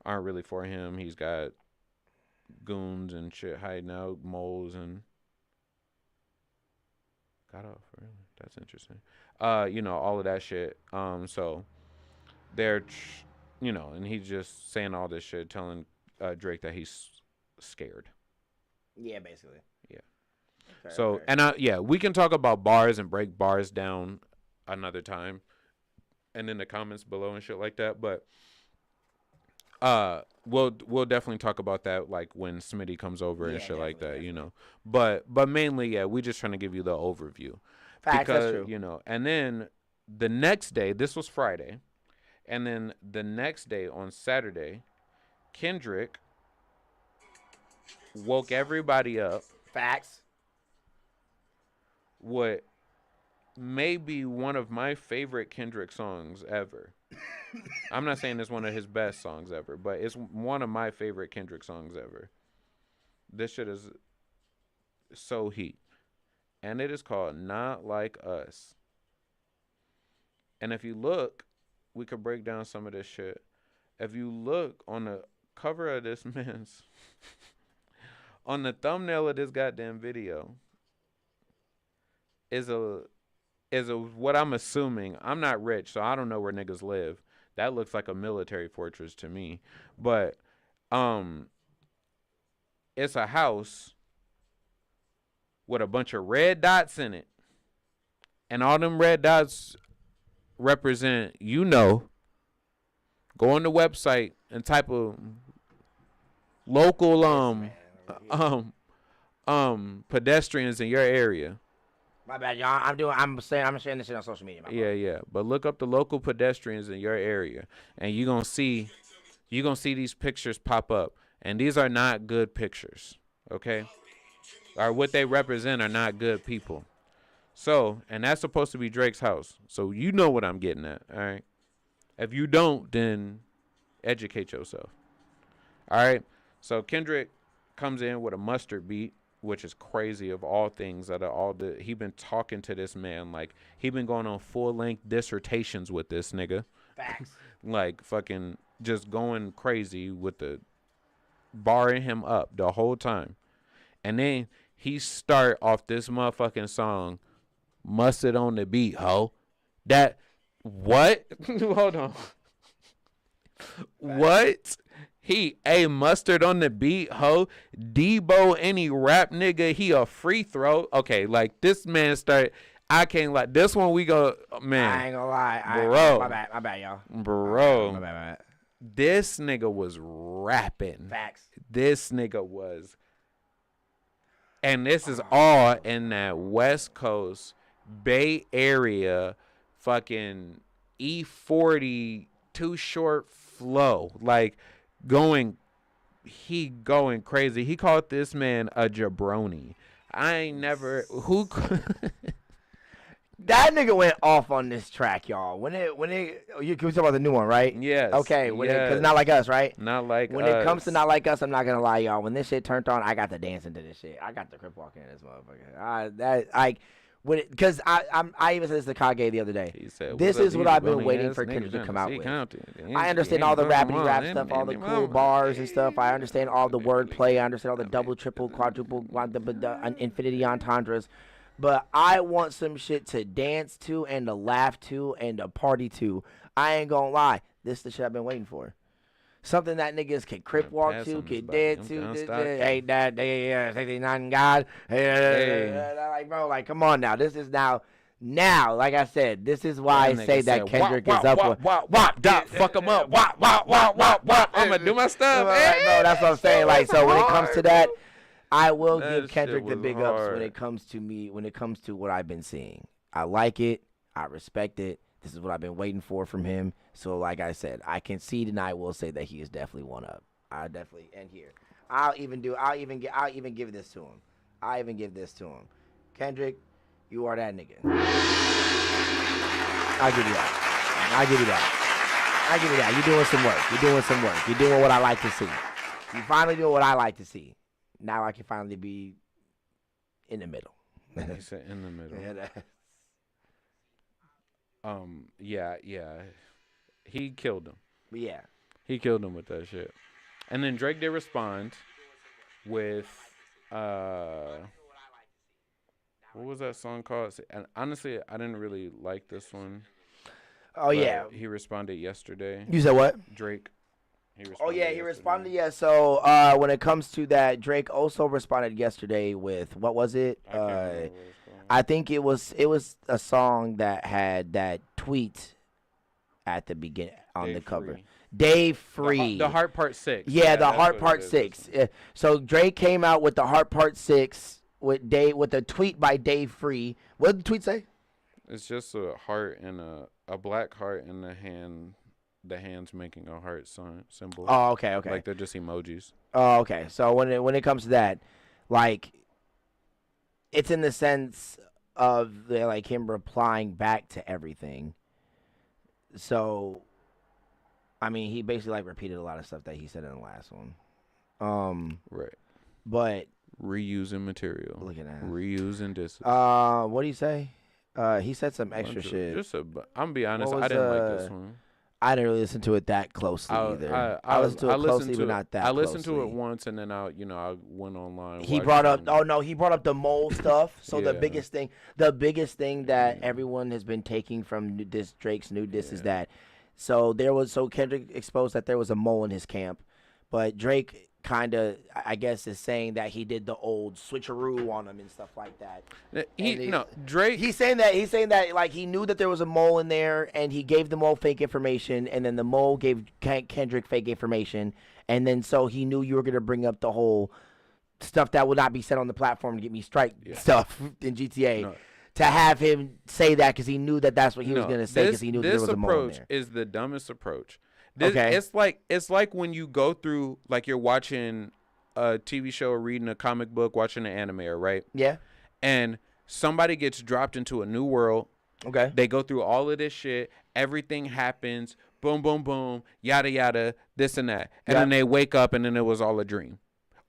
aren't really for him. He's got goons and shit hiding out, moles, and got off. Really? That's interesting. All of that shit. So they're, and he's just saying all this shit, telling Drake that he's scared. Yeah, basically. Yeah. Okay, so okay. We can talk about bars and break bars down another time, and in the comments below and shit like that. But we'll definitely talk about that like when Smitty comes over and shit like that, But mainly, we just trying to give you the overview. Facts, because, that's true. And then the next day, this was Friday, and then the next day on Saturday, Kendrick woke everybody up. Facts. What may be one of my favorite Kendrick songs ever. I'm not saying it's one of his best songs ever, but it's one of my favorite Kendrick songs ever. This shit is so heat. And it is called Not Like Us. And if you look, we could break down some of this shit. if you look on the cover of this man's, on the thumbnail of this goddamn video, is a what I'm assuming. I'm not rich, so I don't know where niggas live. That looks like a military fortress to me. But it's a house with a bunch of red dots in it. And all them red dots represent, go on the website and type of local pedestrians in your area. My bad, y'all. I'm sharing this shit on social media. Yeah. But look up the local pedestrians in your area, and you're gonna see these pictures pop up. And these are not good pictures, okay? Or what they represent are not good people. So, and that's supposed to be Drake's house. So you know what I'm getting at, all right? If you don't, then educate yourself. All right? So Kendrick comes in with a mustard beat, which is crazy of all things. He been talking to this man like he been going on full-length dissertations with this nigga. Facts. Like fucking just going crazy with the barring him up the whole time. And then he start off this motherfucking song, Mustard on the Beat, ho. That, what? Hold on. What? Mustard on the beat, ho. Debo, any rap nigga, he a free throw. Okay, like this man started, I can't lie. This one we go, man. I ain't gonna lie. Bro. My bad, y'all. Bro. My bad. This nigga was rapping. Facts. This nigga was. And this is all in that West Coast Bay Area fucking E40 too short flow. Like going crazy. He called this man a jabroni. I ain't never That nigga went off on this track, y'all. You can talk about the new one, right? Yes. Okay. Because Not Like Us, right? Not Like Us. When it comes to Not Like Us, I'm not gonna lie, y'all. When this shit turned on, I got to dance into this shit. I got the crip walking in this motherfucker. Because I even said this to Kage the other day. He said, this is what I've been waiting for Kendrick to come out with. I understand all the rappity rap stuff, all the cool bars and stuff. I understand all the wordplay. I understand all the double, triple, quadruple, infinity entendres. But I want some shit to dance to and to laugh to and to party to. I ain't gonna lie. This is the shit I've been waiting for. Something that niggas can crip walk to, can dance to. Hey, that, 69 God. Like, bro, like, come on now. This is now, like I said, this is why I say that Kendrick is up with. Fuck him up. I'm gonna do my stuff. Bro, that's what I'm saying. Like, so when it comes to that, I will give That Kendrick shit the was big ups hard. when it comes to what I've been seeing. I like it. I respect it. This is what I've been waiting for from him. So, like I said, I concede and I will say that he is definitely one up. I definitely and here. I'll even give this to him. I even give this to him. Kendrick, you are that nigga. I'll give you that. You're doing some work. You're doing what I like to see. You finally doing what I like to see. Now I can finally be in the middle. He said in the middle. Yeah. He killed him. Yeah. He killed him with that shit. And then Drake did respond with what was that song called? And honestly, I didn't really like this one. Oh yeah. He responded yesterday. You said what? Drake. He yesterday. responded. Yeah. So when it comes to that, Drake also responded yesterday with what was it? I can't remember what it was called. I think it was a song that had that tweet at the beginning on Day the cover. Free. Day Free. The Heart Part 6. Yeah, the that's Heart what Part it is. 6. So Drake came out with the Heart Part 6 with a tweet by Day Free. What did the tweet say? It's just a heart and a black heart in the hand. The hands making a heart symbol. Oh, okay. Like they're just emojis. Oh, okay. So when it comes to that, like, it's in the sense of like him replying back to everything. So, I mean, he basically like repeated a lot of stuff that he said in the last one. Right. But Reusing material. look at that. Reusing this. What did he say? He said some extra shit. I'm gonna be honest. What I was, didn't like this one. I didn't really listen to it that closely either. I listened to it closely, but not that I listened to it closely. once, and then I went online. He watched brought up. it. Oh no, he brought up the mole stuff. So Yeah. the biggest thing that everyone has been taking from Drake's new diss is that. So Kendrick exposed that there was a mole in his camp, but Drake kind of, I guess, is saying that he did the old switcheroo on him and stuff like that. Drake. He's saying that like he knew that there was a mole in there, and he gave the mole fake information, and then the mole gave Kendrick fake information, and then so he knew you were gonna bring up the whole stuff that would not be said on the platform to get me strike stuff in GTA. No. To have him say that because he knew that that's what he was gonna say because he knew there was a mole in there. This approach is the dumbest approach. Okay. It's like when you go through, like, you're watching a TV show or reading a comic book, watching an anime, right? Yeah. And somebody gets dropped into a new world. Okay. They go through all of this shit. Everything happens. Boom, boom, boom. Yada, yada. This and that. And then they wake up and then it was all a dream.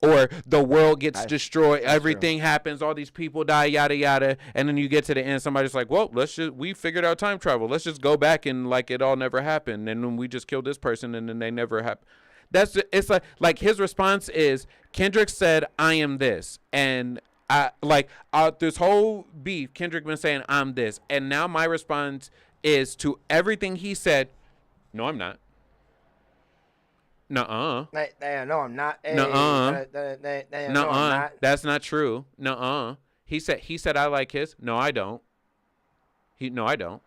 Or the world gets destroyed. Everything happens. All these people die. Yada yada. And then you get to the end. Somebody's like, "Well, we figured out time travel. Let's just go back and like it all never happened. And then we just killed this person and then they never happened." It's like his response is Kendrick said, "I am this," and this whole beef. Kendrick been saying, "I'm this," and now my response is to everything he said. No, I'm not. Nuh-uh. No, I'm not. Hey, Nuh-uh. No, I'm not. That's not true. Nuh-uh. He said I like his. No, I don't. No, I don't.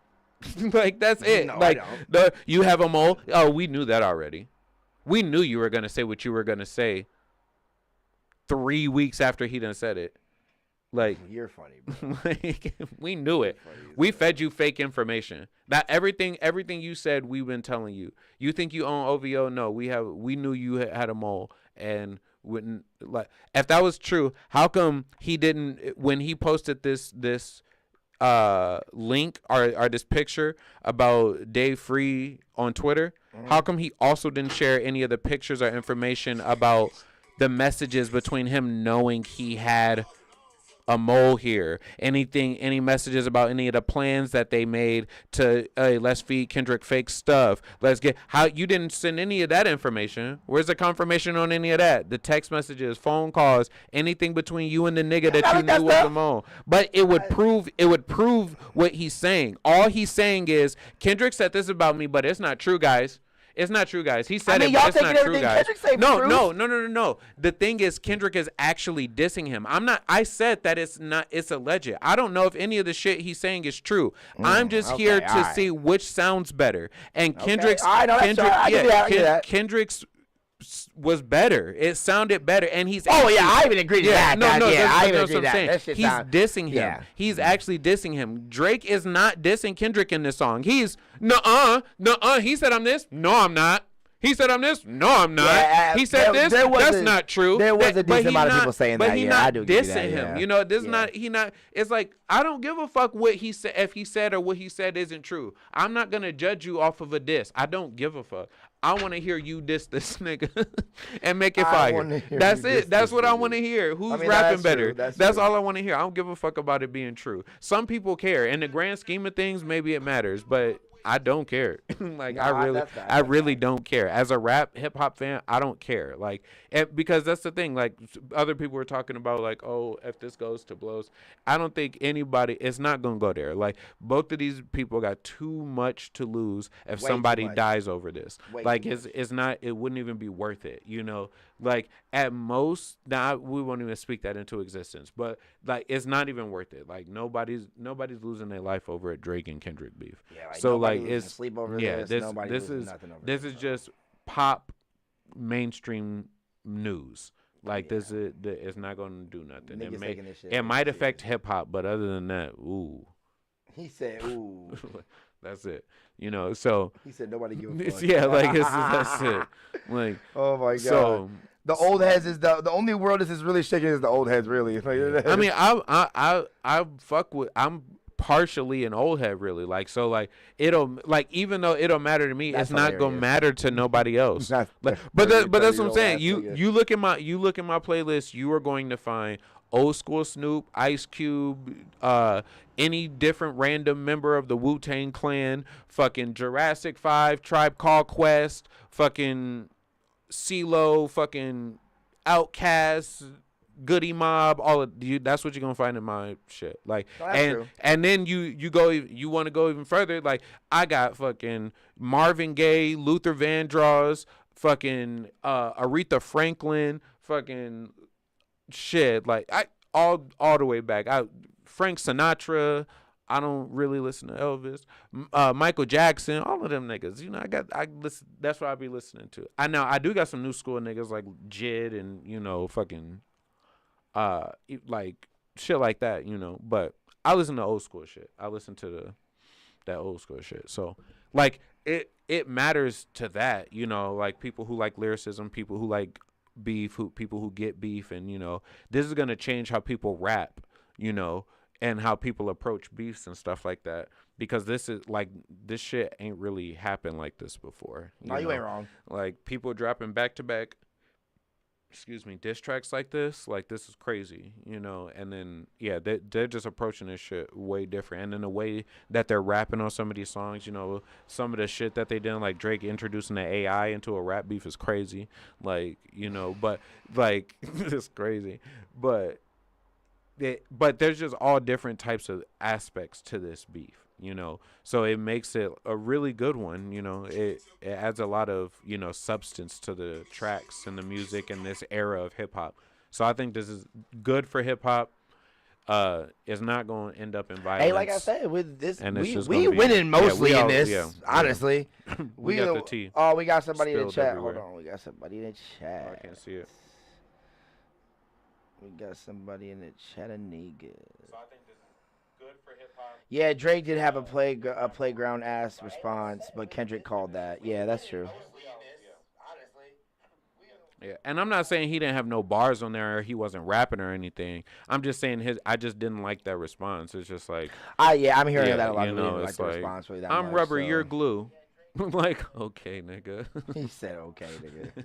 Like, that's it. No, like, I don't. You have a mole. Oh, we knew that already. We knew you were gonna say what you were gonna say 3 weeks after he done said it. Like, you're funny, bro. Like, we knew it. We fed you fake information. That everything you said, we've been telling you. You think you own OVO? No, we knew you had a mole, and wouldn't like. If that was true, how come he didn't when he posted this link or this picture about Dave Free on Twitter? How come he also didn't share any of the pictures or information about the messages between him knowing he had a mole here? Any messages about any of the plans that they made to let's feed Kendrick fake stuff? You didn't send any of that information. Where's the confirmation on any of that? The text messages, phone calls, anything between you and the nigga that you knew was a mole. But it would prove what he's saying. All he's saying is Kendrick said this about me, but it's not true, guys. It's not true, guys. He said it, but it's not true, guys. No. The thing is, Kendrick is actually dissing him. I said that it's alleged. I don't know if any of the shit he's saying is true. I'm just here to see which sounds better. And Kendrick's Kendrick's was better. It sounded better, and he's. I even agree to that. I even agree to that. He's dissing him. Yeah. He's actually dissing him. Drake is not dissing Kendrick in this song. He's nuh-uh. He said I'm this. No, I'm not. He said I'm this. No, I'm not. He said this. That's not true. There was a decent amount of people saying that. But he's not dissing him. You know, this is not. He not. It's like I don't give a fuck what he said. If he said or what he said isn't true, I'm not gonna judge you off of a diss. I don't give a fuck. I want to hear you diss this nigga and make it fire. That's it. That's what I want to hear. Who's rapping better? That's all I want to hear. I don't give a fuck about it being true. Some people care. In the grand scheme of things, maybe it matters, but I don't care. I really don't care. As a rap hip hop fan, I don't care. Like, because that's the thing. Like, other people were talking about, like, oh, if this goes to blows, I don't think anybody. It's not gonna go there. Like, both of these people got too much to lose if somebody dies over this. Like, it's not. It wouldn't even be worth it. You know. Like, at most, we won't even speak that into existence. But like, it's not even worth it. Like, nobody's losing their life over a Drake and Kendrick beef. Yeah, so like, it's sleep over this. This is just pop mainstream news. Like, this is it's not gonna do nothing. It might affect hip hop, but other than that, ooh. He said, ooh. That's it. You know, so he said nobody give a fuck. Yeah, like that's it. Like, oh my god. So the old heads is the only world this is really shaking is the old heads, really. I mean, I fuck with. I'm partially an old head, really. Like, so like it'll like even though it'll matter to me, it's not gonna matter to nobody else. But that's what I'm saying. You look at my playlist, you are going to find old school Snoop, Ice Cube, any different random member of the Wu-Tang Clan, fucking Jurassic 5, Tribe Called Quest, fucking CeeLo, fucking Outkast, Goody Mob, all of you. That's what you're gonna find in my shit. Like, and then you want to go even further. Like, I got fucking Marvin Gaye, Luther Vandross, fucking Aretha Franklin, fucking shit. Like, all the way back. Frank Sinatra. I don't really listen to Elvis. Michael Jackson, all of them niggas. You know, I listen. That's what I be listening to. I do got some new school niggas like Jid and, you know, fucking like shit like that, you know. But I listen to old school shit. I listen to that old school shit. So like it matters to that, you know, like people who like lyricism, people who like beef, people who get beef, and, you know, this is gonna change how people rap, you know, and how people approach beefs and stuff like that, because this shit ain't really happened like this before. You ain't wrong. Like, people dropping back-to-back, diss tracks like this is crazy, you know. And then, yeah, they're just approaching this shit way different. And then the way that they're rapping on some of these songs, you know, some of the shit that they did, like Drake introducing the AI into a rap beef is crazy. Like, you know, but, like, it's crazy. But there's just all different types of aspects to this beef, you know. So it makes it a really good one, you know. It adds a lot of, you know, substance to the tracks and the music in this era of hip hop. So I think this is good for hip hop. It's not going to end up in violence. Hey, like I said, with this, and we winning mostly in this. Yeah, honestly, we got the tea. Oh, we got somebody in the chat. Everywhere. Hold on, we got somebody in the chat. Oh, I can't see it. We got somebody in the Chattanooga. So I think this is good for hip hop. Yeah, Drake did have a playground ass response, but Kendrick called that. Yeah, that's true. Yeah, and I'm not saying he didn't have no bars on there or he wasn't rapping or anything. I'm just saying I just didn't like that response. It's just like, I'm hearing that a lot. You know, like the response really that I'm much, rubber, so. you're glue. I'm like, okay, nigga. He said, okay, nigga.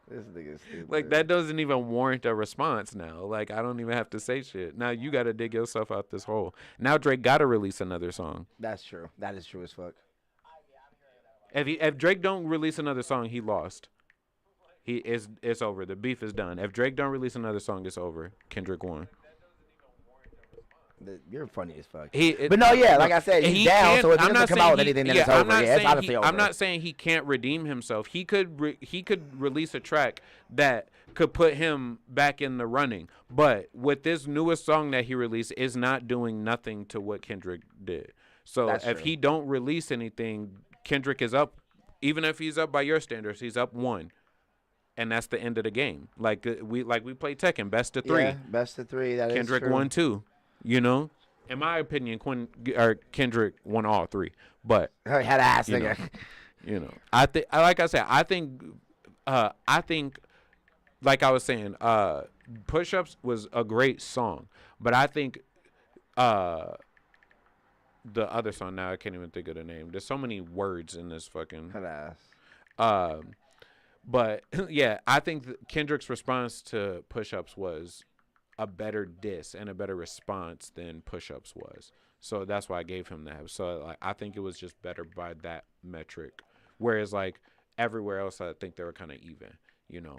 This nigga's stupid. Like, that doesn't even warrant a response now. Like, I don't even have to say shit. Now you got to dig yourself out this hole. Now Drake got to release another song. That's true. That is true as fuck. If Drake don't release another song, he lost. It's over. The beef is done. If Drake don't release another song, it's over. Kendrick won. You're funny as fuck. But no, yeah, like I said, he's down. So if he doesn't come out with anything, then it's over. Yeah, it's honestly over. I'm not saying he can't redeem himself. He could release a track that could put him back in the running. But with this newest song that he released, is not doing nothing to what Kendrick did. So if he don't release anything, Kendrick is up. Even if he's up by your standards, he's up 1. And that's the end of the game. Like we play Tekken, best of 3. Yeah, best of 3. That Kendrick is true. won 2. You know, in my opinion, Kendrick won all 3. But had ass nigga. You know, I think, like I was saying, Push Ups was a great song, but I think the other song, now I can't even think of the name. There's so many words in this fucking had ass. But yeah, I think Kendrick's response to Push Ups was a better diss and a better response than Push Ups was. So that's why I gave him that. So like, I think it was just better by that metric. Whereas like everywhere else, I think they were kind of even, you know.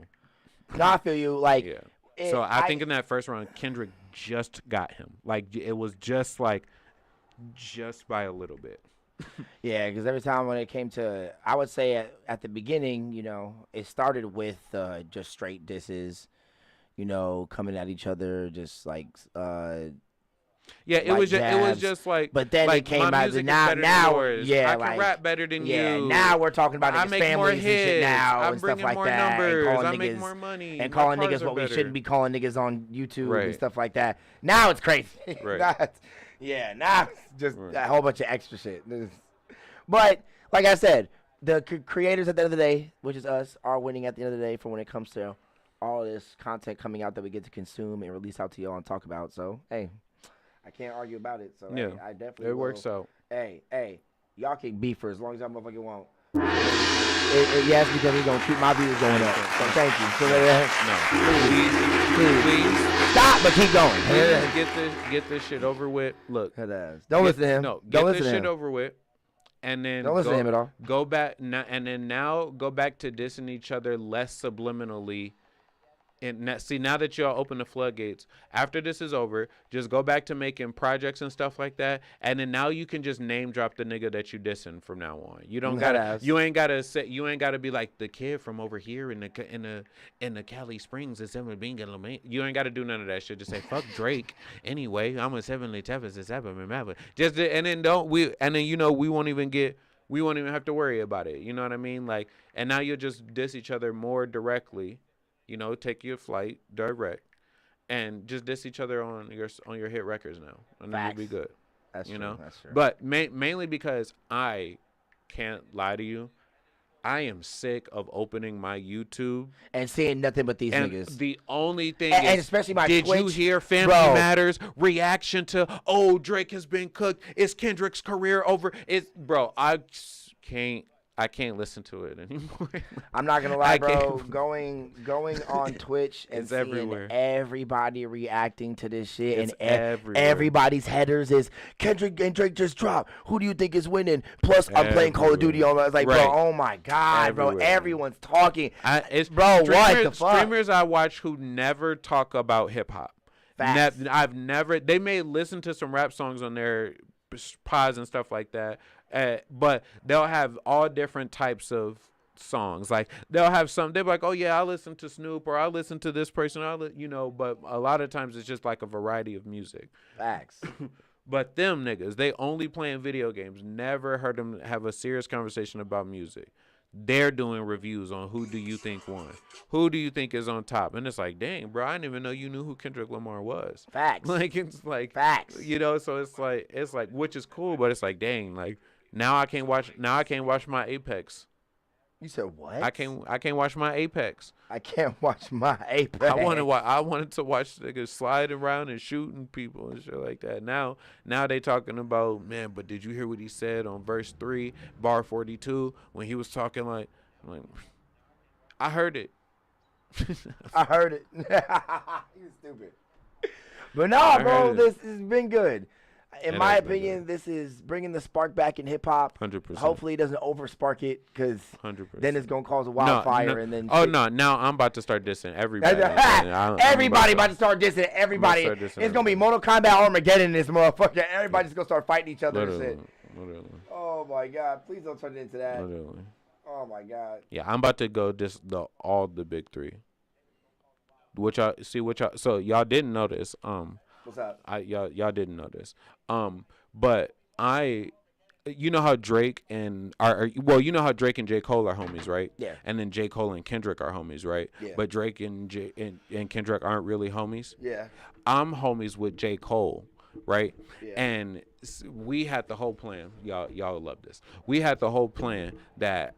No, I feel you. Like, yeah. So I think in that first round, Kendrick just got him. Like, it was just by a little bit. Yeah, because every time when it came to, I would say at the beginning, you know, it started with just straight disses, you know, coming at each other, just like yeah, it was just like. But then like, it came out now, yeah, I can rap better than you. Now we're talking about I niggas' make families more and hits. shit now I'm and stuff bringing like more that. numbers. And calling I niggas, make more money. and My calling cars niggas are what we better. shouldn't be calling niggas on YouTube Right. and stuff like that. Now it's crazy. Right. Now it's just a whole bunch of extra shit. But like I said, the creators at the end of the day, which is us, are winning at the end of the day for when it comes to all this content coming out that we get to consume and release out to y'all and talk about. So, hey, I can't argue about it. So, Yeah, hey, I definitely it works out. Hey, y'all can beef for as long as y'all motherfucking want. Yes, because he's gonna keep my views going up. So thank you. So Please stop, but keep going. get this shit over with. Look, don't listen to him. No, don't get listen this to shit him. over with, and then Don't listen to him at all. Go back now go back to dissing each other less subliminally. And now that y'all open the floodgates, after this is over, just go back to making projects and stuff like that, and then now you can just name drop the nigga that you dissing from now on. You don't gotta, you ain't gotta be like the kid from over here in the Cali Springs is being you ain't gotta do none of that shit. Just say fuck Drake anyway. I'm a 70 Tevez is just and then we won't even have to worry about it. You know what I mean? Like, and now you'll just diss each other more directly. You know, take your flight direct, and just diss each other on your hit records now, and then you'll be good. That's you true. know. That's true. But mainly because I can't lie to you, I am sick of opening my YouTube and seeing nothing but these and niggas. the only thing and is, especially my did Twitch, you hear Family Matters reaction to Drake has been cooked? Is Kendrick's career over? I can't listen to it anymore. I'm not gonna lie, bro. Going on Twitch and seeing everywhere. Everybody reacting to this shit, It's and everybody's headers is Kendrick and Drake just dropped. Who do you think is winning? Plus, I'm playing Call of Duty on. I was like, Right. bro, oh my god, bro, everyone's talking. Bro, what the fuck? Streamers I watch who never talk about hip hop. I've never. They may listen to some rap songs on their pods and stuff like that. But they'll have all different types of songs. Like they'll have some. They'll be like, "Oh yeah, I listen to Snoop or I listen to this person." But a lot of times it's just like a variety of music. Facts. But them niggas, they only playing video games. Never heard them have a serious conversation about music. They're doing reviews on who do you think won, who do you think is on top, and it's like, dang, bro, I didn't even know you knew who Kendrick Lamar was. Facts. Like it's like facts. You know, so it's like which is cool, but it's like, dang, like. Now I can't watch my Apex. You said what? I can't watch my Apex. I can't watch my Apex. I wanted to watch niggas sliding around and shooting people and shit like that. Now they talking about, man, but did you hear what he said on verse 3, bar 42, when he was talking like I heard it. I heard it. You stupid. But no, bro, this has been good. In my opinion, this is bringing the spark back in hip hop. 100%. Hopefully, it doesn't over spark it, because 100%. then it's gonna cause a wildfire. And then now I'm about to start dissing everybody. Everybody about to start dissing everybody. It's gonna be Mortal Kombat Armageddon in this motherfucker. Everybody's gonna start fighting each other and shit. Literally. Oh my god! Please don't turn it into that. Literally. Oh my god. Yeah, I'm about to go all the big three. So y'all didn't know this. What's up? Y'all didn't know this. But you know how Drake and you know how Drake and J. Cole are homies, right? Yeah. And then J. Cole and Kendrick are homies, right? Yeah. But Drake and Kendrick aren't really homies. Yeah. I'm homies with J. Cole, right? Yeah. And we had the whole plan. Y'all love this. We had the whole plan that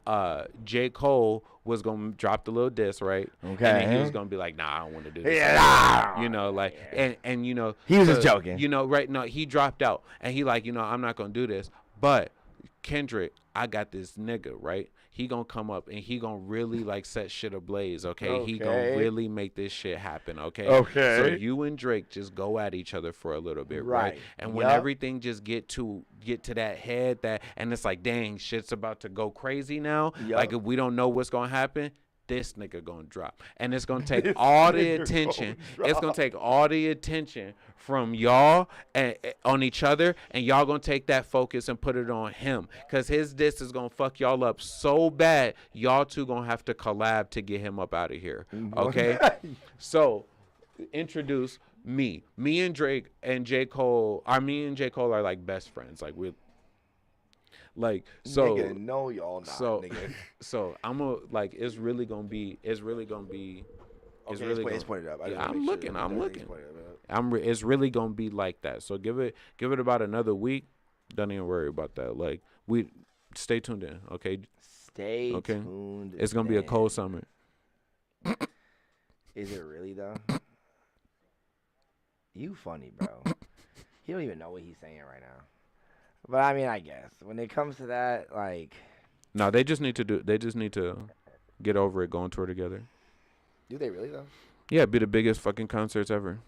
J. Cole was gonna drop the little diss, right? Okay. And then he was gonna be like, "Nah, I don't want to do this." Yeah. You know, like, and you know, he was just joking. You know, right? No, he dropped out, and he like, I'm not gonna do this. But Kendrick, I got this nigga, right? He gonna come up and he gonna really like set shit ablaze, okay? He gonna really make this shit happen, okay? Okay. So you and Drake just go at each other for a little bit, right? And when everything just get to that head and it's like, dang, shit's about to go crazy now. Like if we don't know what's gonna happen, this nigga gonna drop. And it's gonna take all the attention. It's gonna take all the attention from y'all on each other, and y'all gonna take that focus and put it on him. Cause his diss is gonna fuck y'all up so bad, y'all two gonna have to collab to get him up out of here. Okay? So introduce me. Me and Drake and J. Cole are like best friends. Like we're like, so nigga, no, y'all not, nigga. So I'm gonna like, it's really gonna be let's put it up. I'm looking. It's really gonna be like that. So give it about another week. Don't even worry about that. Like we stay tuned in, okay? Stay tuned. It's gonna be a cold summer. Is it really though? You funny, bro. He don't even know what he's saying right now. But I mean, I guess when it comes to that, like, No, they just need to get over it, go on tour together. Do they really though? Yeah, be the biggest fucking concerts ever.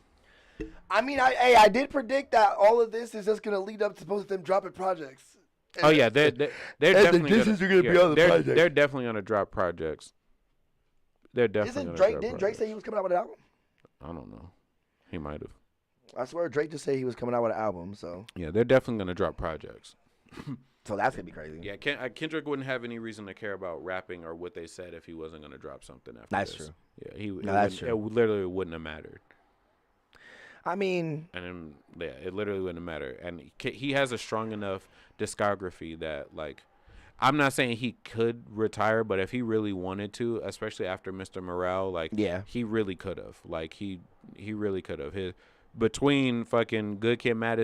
I mean, I did predict that all of this is just gonna lead up to both of them dropping projects. Oh yeah, they're definitely gonna be on the project. They're definitely gonna drop projects. They're definitely. Isn't Drake? Didn't Drake say he was coming out with an album? I don't know. He might have. I swear Drake just said he was coming out with an album. So Yeah, they're definitely gonna drop projects. so that's gonna be crazy. Yeah, Kendrick wouldn't have any reason to care about rapping or what they said if he wasn't gonna drop something after That's this. true. Yeah, That's true. It literally wouldn't have mattered. I mean, And then, yeah, it literally wouldn't matter. And he has a strong enough discography that, like, I'm not saying he could retire, but if he really wanted to, especially after Mr. Morale, like, Yeah. he really could have. Like, he really could have. Between fucking Good Kid, Mad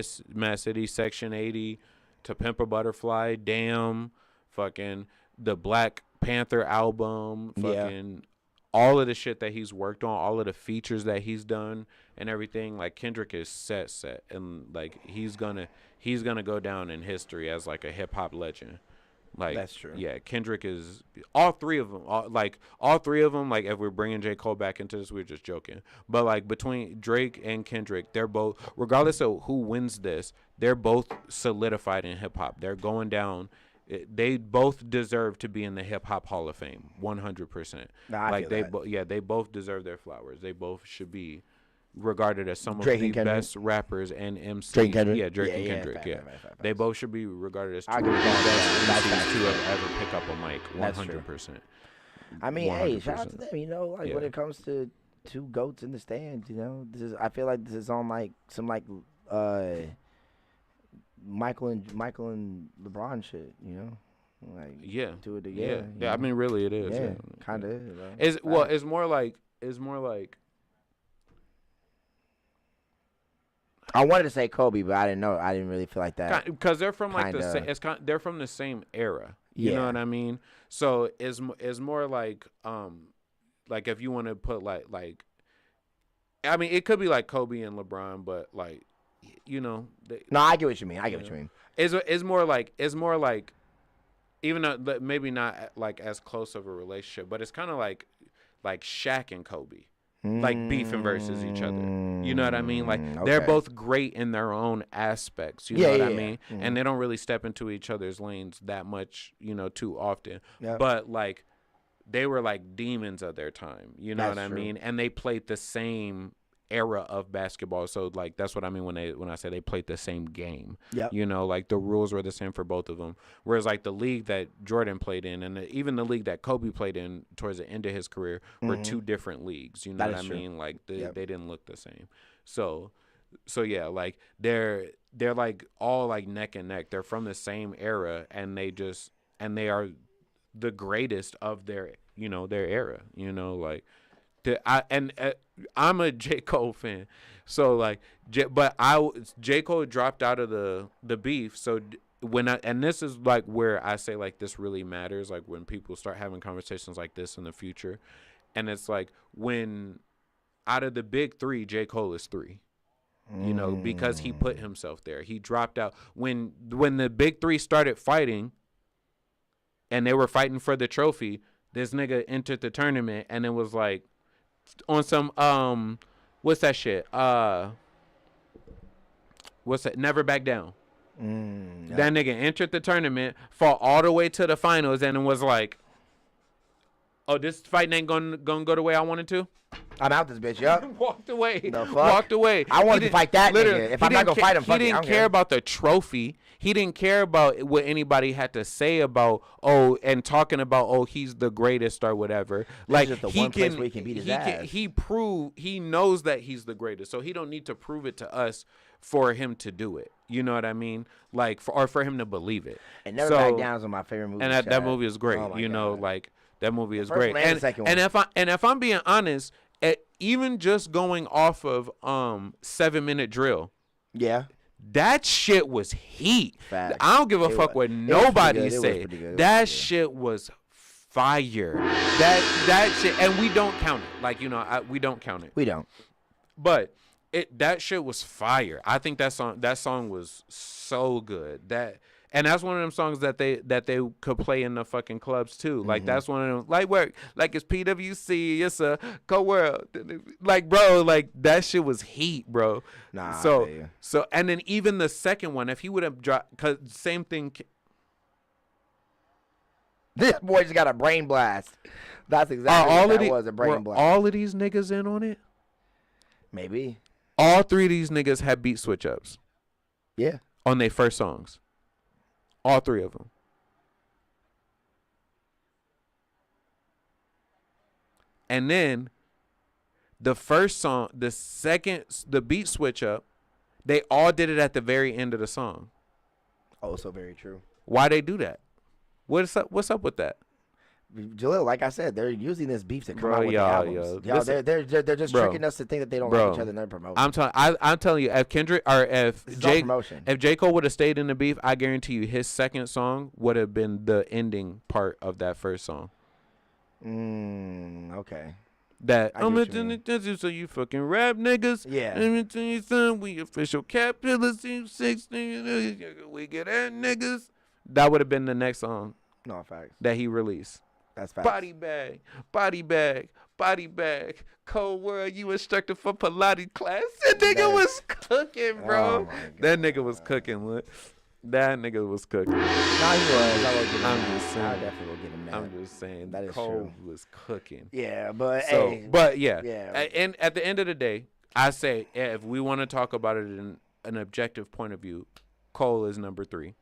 City, Section 80, To Pimp a Butterfly, Damn, fucking the Black Panther album, fucking all of the shit that he's worked on, all of the features that he's done and everything, like Kendrick is set, and like he's gonna go down in history as like a hip hop legend. Like That's true. Yeah, Kendrick is all three of them. All three of them. Like if we're bringing J. Cole back into this, we're just joking. But like between Drake and Kendrick, they're both, regardless of who wins this, they're both solidified in hip hop. They're going down. They both deserve to be in the Hip Hop Hall of Fame, 100%. I feel that. They both deserve their flowers. They both should be regarded as some Drake of the and Kendrick? best rappers and MCs. Drake and Kendrick? Yeah, Drake Yeah, and yeah, Kendrick. fact, Yeah, fact. they both should be regarded as two I of the agree with best that. MCs to have ever pick up a mic, That's true. 100%. I mean, hey, shout out to 100%. them. You know, like when Yeah. it comes to two goats in the stands, you know, I feel like this is on like some like Michael and LeBron shit. You know, like Yeah, do it together. yeah. I mean, really, it is. yeah, kind of is. Bro. It's more like. I wanted to say Kobe, but I didn't know. I didn't really feel like that. Because they're from like kinda- they're from the same era. You Yeah. know what I mean? So it's more like if you want to put like I mean it could be like Kobe and LeBron, but like you know No, I get what you mean. I get what you mean. it's more like even though maybe not like as close of a relationship, but it's kind of like Shaq and Kobe. Like beefing versus each other. You know what I mean? Like they're okay. both great in their own aspects. You know what I mean? Mhm. And they don't really step into each other's lanes that much, you know, too often. Yep. But like they were like demons of their time. You know That's what I true. mean? And they played the same era of basketball. So like that's what I mean when I say they played the same game. Yep. You know, like the rules were the same for both of them. Whereas like the league that Jordan played in and even the league that Kobe played in towards the end of his career were two different leagues. You know That what I is true. mean? Like Yep. they didn't look the same. So yeah, like they're like all like neck and neck. They're from the same era and they are the greatest of their era. You know, like I'm a J. Cole fan, so like, J. Cole dropped out of the beef. So and this is like where I say like this really matters. Like when people start having conversations like this in the future, and it's like when out of the big three, J. Cole is 3. You know, because he put himself there. He dropped out when the big three started fighting, and they were fighting for the trophy. This nigga entered the tournament, and it was like. On some what's that shit? What's that? Never Back Down. Yeah. That nigga entered the tournament, fought all the way to the finals, and it was like, oh, this fight ain't gonna go the way I wanted to. I'm out this bitch. Yup. Walked away. The fuck? Walked away. I wanted He to fight that literally, nigga. If he I'm not didn't gonna fight him, he fuck it. I didn't don't care care. about the trophy. He didn't care about what anybody had to say about and talking about he's the greatest or whatever. Like just the he one place can where he can beat his he ass. he knows that he's the greatest, so he don't need to prove it to us for him to do it. You know what I mean? Like for him to believe it. And Never Back Down is one of my favorite movies. And that movie is great. Oh my you know, God. like that movie is first great. one and the second one. If I'm being honest, even just going off of 7-minute drill, Yeah. that shit was heat. Facts. I don't give a It fuck was- what it was nobody pretty good. It was said. pretty good. It was That pretty good. shit was fire. That shit, and we don't count it. Like we don't count it. We don't. But that shit was fire. I think that song was so good. And that's one of them songs that they could play in the fucking clubs too. Like that's one of them light work. Like it's PWC, it's a co-world. Like bro, like that shit was heat, bro. Nah. So and then even the second one, if he would have dropped, cause same thing. This boy just got a brain blast. That's exactly what that was, a brain blast. All of these niggas in on it? Maybe. All three of these niggas had beat switch ups. Yeah. On their first songs. All three of them. And then the first song, the beat switch up, they all did it at the very end of the song. Also very true. Why they do that? What's up with that? Jalil, like I said, they're using this beef to come Bro, out with y'all, the albums. They're just tricking us to think that they don't like each other and they're promoting. I'm telling you, if Kendrick or if promotion. If J. Cole would have stayed in the beef, I guarantee you his second song would have been the ending part of that first song. Okay. That I'm gonna tell you so you fucking rap niggas. Yeah. I'm gonna tell you son, we official capitalists, 16, we get at niggas. That would have been the next song. No facts. That he released. That's facts. Body bag. Cold world, you instructor for Pilates class. That nigga was cooking, bro. That nigga was cooking. Look. That nigga was cooking. Nah, he was. I'm just saying. I definitely will get him that. I'm just saying. That is Cole true. was cooking. Yeah, but So, hey. but yeah. Yeah. And at the end of the day, I say if we want to talk about it in an objective point of view, Cole is number 3.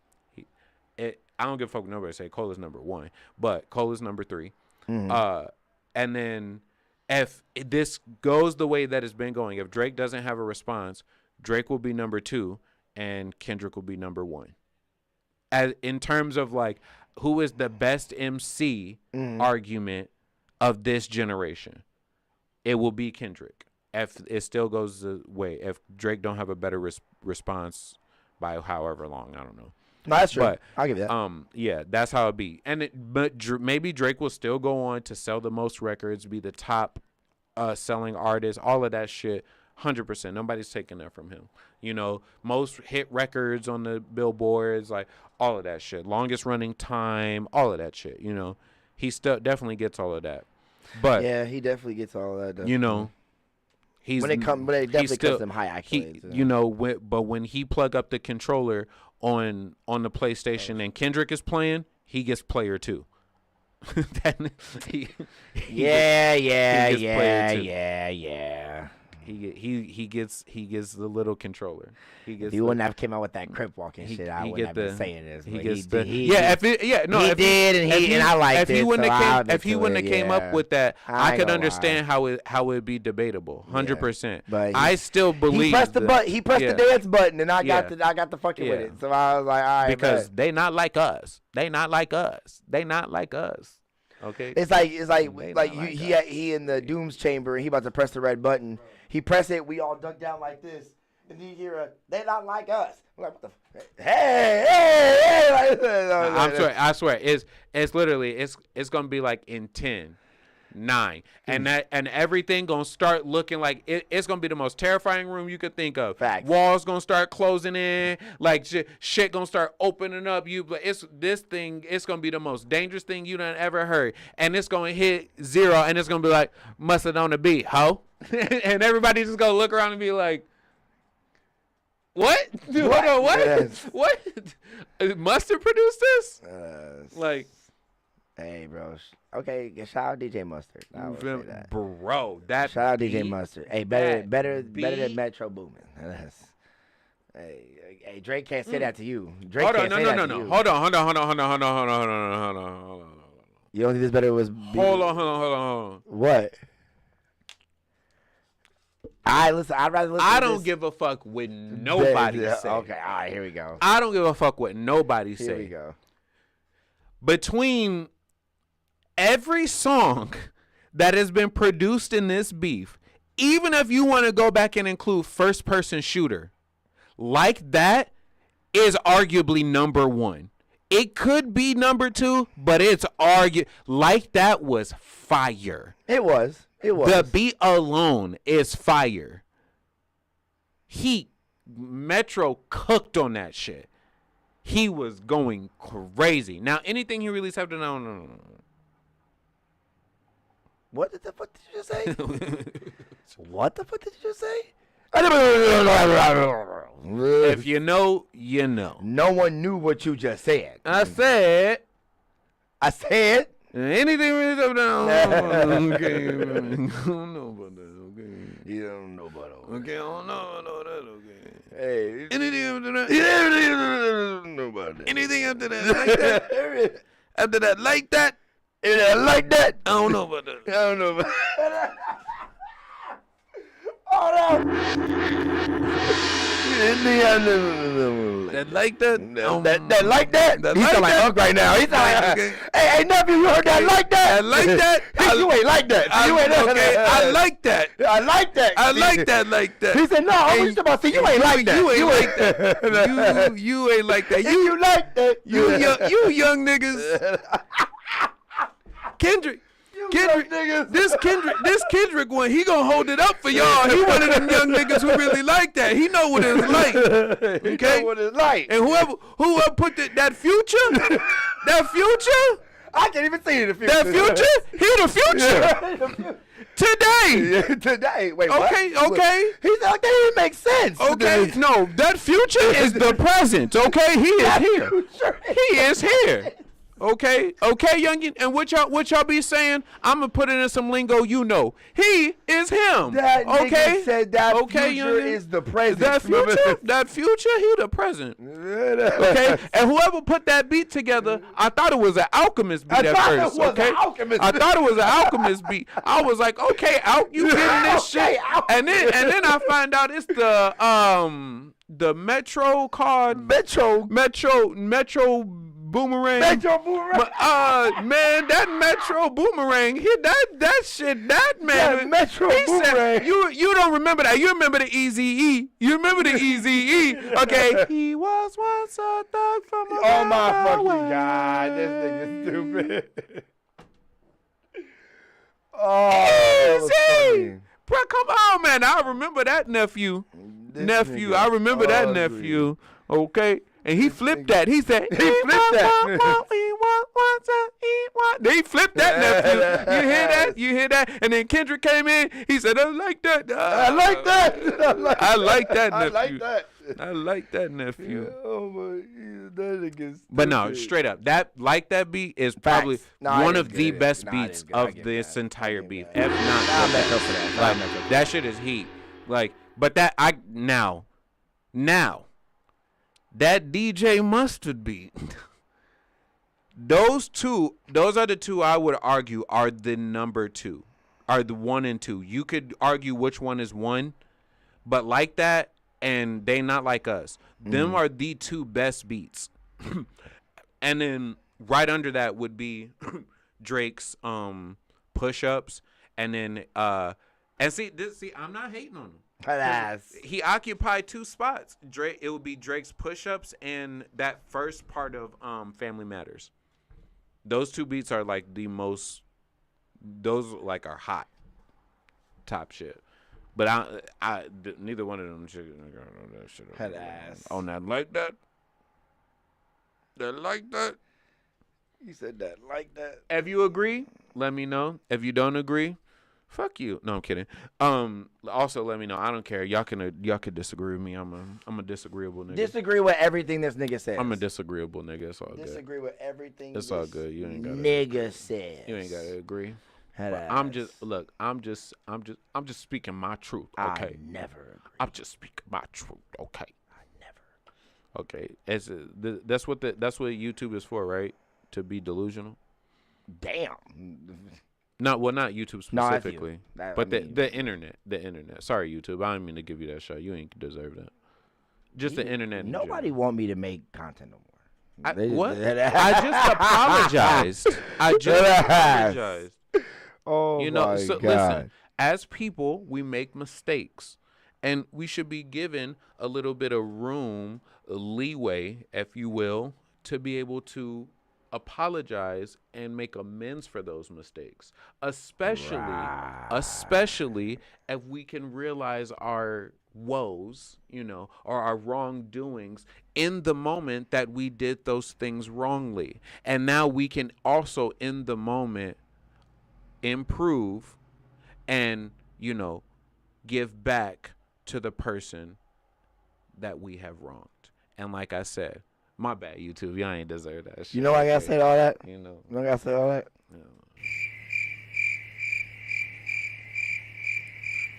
I don't give a fuck what nobody say. Cole is number 1, but Cole is number 3. And then if this goes the way that it's been going, if Drake doesn't have a response, Drake will be number 2, and Kendrick will be number 1. As in terms of like who is the best MC argument of this generation, it will be Kendrick. If it still goes the way, if Drake don't have a better response by however long, I don't know. No, that's true. But, I'll give you that. Yeah, that's how it be. And maybe Drake will still go on to sell the most records, be the top selling artist, all of that shit. 100%. Nobody's taking that from him. You know, most hit records on the billboards, like all of that shit. Longest running time, all of that shit. You know, he still definitely gets all of that. But yeah, he definitely gets all of that. You know, when it definitely comes to him high accolades. You know, but when he plug up the controller on the PlayStation and Kendrick is playing, he gets player 2. Yeah. He gets the little controller. If he wouldn't have came out with that crip walking shit, I wouldn't have been saying this. He but gets he and I liked it. If he wouldn't have came up with that, I could understand how it'd be debatable. 100%. But I still believe he pressed the button. He pressed the dance button, and I got the fucking with it. So I was like, all right, because they not like us. They not like us. Okay. It's like he in the Doom's chamber and he about to press the red button. He press it, we all duck down like this, and you hear they not like us. I'm like, what the hey. I swear, it's literally it's gonna be like in 10, 9, and everything gonna start looking like it's gonna be the most terrifying room you could think of. Facts. Walls gonna start closing in, like shit gonna start opening up. It's gonna be the most dangerous thing you done ever heard, and it's gonna hit 0, and it's gonna be like mustard on the beat, ho, and everybody just gonna look around and be like, what? Hold on, what? Yes. What? Mustard produced this? Like. Hey, bro. Okay, shout out DJ Mustard. I would say that. Bro, shout out DJ Mustard. Hey, better than Metro Boomin. Hey, Drake can't say that to you. Drake Hold on, can't say that to you. Hold on. You don't think this better was? Hold on. What? Listen. I'd rather listen. I don't give a fuck what nobody say. Okay, all right, here we go. I don't give a fuck what nobody say. Here we go. Between every song that has been produced in this beef, even if you want to go back and include First Person Shooter, like that is arguably number 1. It could be number 2, but it's like that was fire. It was. The beat alone is fire. Metro cooked on that shit. he was going crazy. Now, anything he released after now, no. What the fuck did you just say? What the fuck did you just say? If you know, you know. No one knew what you just said. I said anything released after now. Okay, I don't know about that. Okay. You don't know about it. Okay, I don't know about that. Okay. Hey. Anything after that? You don't know about that. Anything after that? Like that? After that, like that? Like that? I don't know about that. I don't know about that. Oh, no. That like that? That like that? That He like sound like that? Unc right now. He sound like, Okay. hey, nephew, you heard that like that? I like that. You ain't like that. You ain't Okay, I like that. I like that. I like that like that. He said, no, I was just about to say, you ain't like that. You ain't like that. You ain't like that. You like that. You young niggas. Kendrick, this Kendrick one, he gonna hold it up for y'all. He one of them young niggas who really like that. He know what it's like. Okay, He know what it's like. and whoever put that future, I can't even see the future. that future, he the future. Today. Today. Wait, Okay, what? okay. He said, okay, it makes sense. Okay, no, that future is the present. Okay, he is here. He is here. Okay, youngin, and what y'all be saying? I'm gonna put it in some lingo. You know, he is him. That okay, nigga said that okay, future youngin. is the present. That future, he the present. Okay, and whoever put that beat together, I thought it was an Alchemist beat at first. Okay, I thought it was an Alchemist beat. I was like, okay, out, you getting this shit, and then I find out it's the Metro card, Metro Boomerang. Metro Boomerang. Man, that Metro Boomerang, that shit, that man. That Metro he Boomerang. Said, you don't remember that. You remember the Eazy-E. You remember the Eazy-E. Okay. He was once a thug from a Oh my fucking God. This nigga's stupid. Oh, that was funny. Bro, come on, man. I remember that nephew. Nigga I remember that ugly. nephew. Okay. And he flipped that. He said, He flipped that. He flipped that nephew. You hear that? And then Kendrick came in. He said, I like that. I like that. I like that I nephew. like that. I like that nephew. Oh my, that nigga's But no, stupid. straight up, that beat is probably Nah, one it of is the good. best Nah, it beats is good. I of give this that. entire I give beef. that. If not, Nah, I'm the not best. for that. Like, I'm not for that shit is heat. Like, but that that DJ Mustard beat. Those are the two I would argue are the number two, are the 1 and 2. You could argue which one is 1, but like that and They Not Like Us. Them are the 2 best beats. And then right under that would be Drake's Push-Ups, and then and see I'm not hating on him. He occupied 2 spots. It would be Drake's Push-Ups and that first part of Family Matters. Those 2 beats are like the most. Those like are hot, top shit. But neither one of them shit. Head ass. Oh, not like that. That like that. You said that like that. If you agree, let me know. If you don't agree, fuck you. No, I'm kidding. Also let me know. I don't care. Y'all can disagree with me. I'm a disagreeable nigga. Disagree with everything this nigga says. I'm a disagreeable nigga. It's all good. Disagree with everything. It's all good. You ain't gotta nigga says. You ain't gotta agree. Head But ass. I'm just speaking my truth. Okay. I never agree. I'm just speaking my truth. Okay. I never Okay. agree. That's what YouTube is for, right? To be delusional. Damn. Not YouTube No, that's you. specifically, That- but I mean, the internet. Sorry, YouTube. I didn't mean to give you that shot. You ain't deserve that. Just the internet. in Nobody general. want me to make content no more. What? I just apologized. I just apologized. Oh You know, my so God. listen. As people, we make mistakes, and we should be given a little bit of room, leeway, if you will, to be able to apologize and make amends for those mistakes, especially if we can realize our woes, or our wrongdoings in the moment that we did those things wrongly. And now we can also in the moment improve and, give back to the person that we have wronged. And like I said, my bad, YouTube. Y'all ain't deserve that shit. You know why I gotta say all that? You know. I gotta say all that?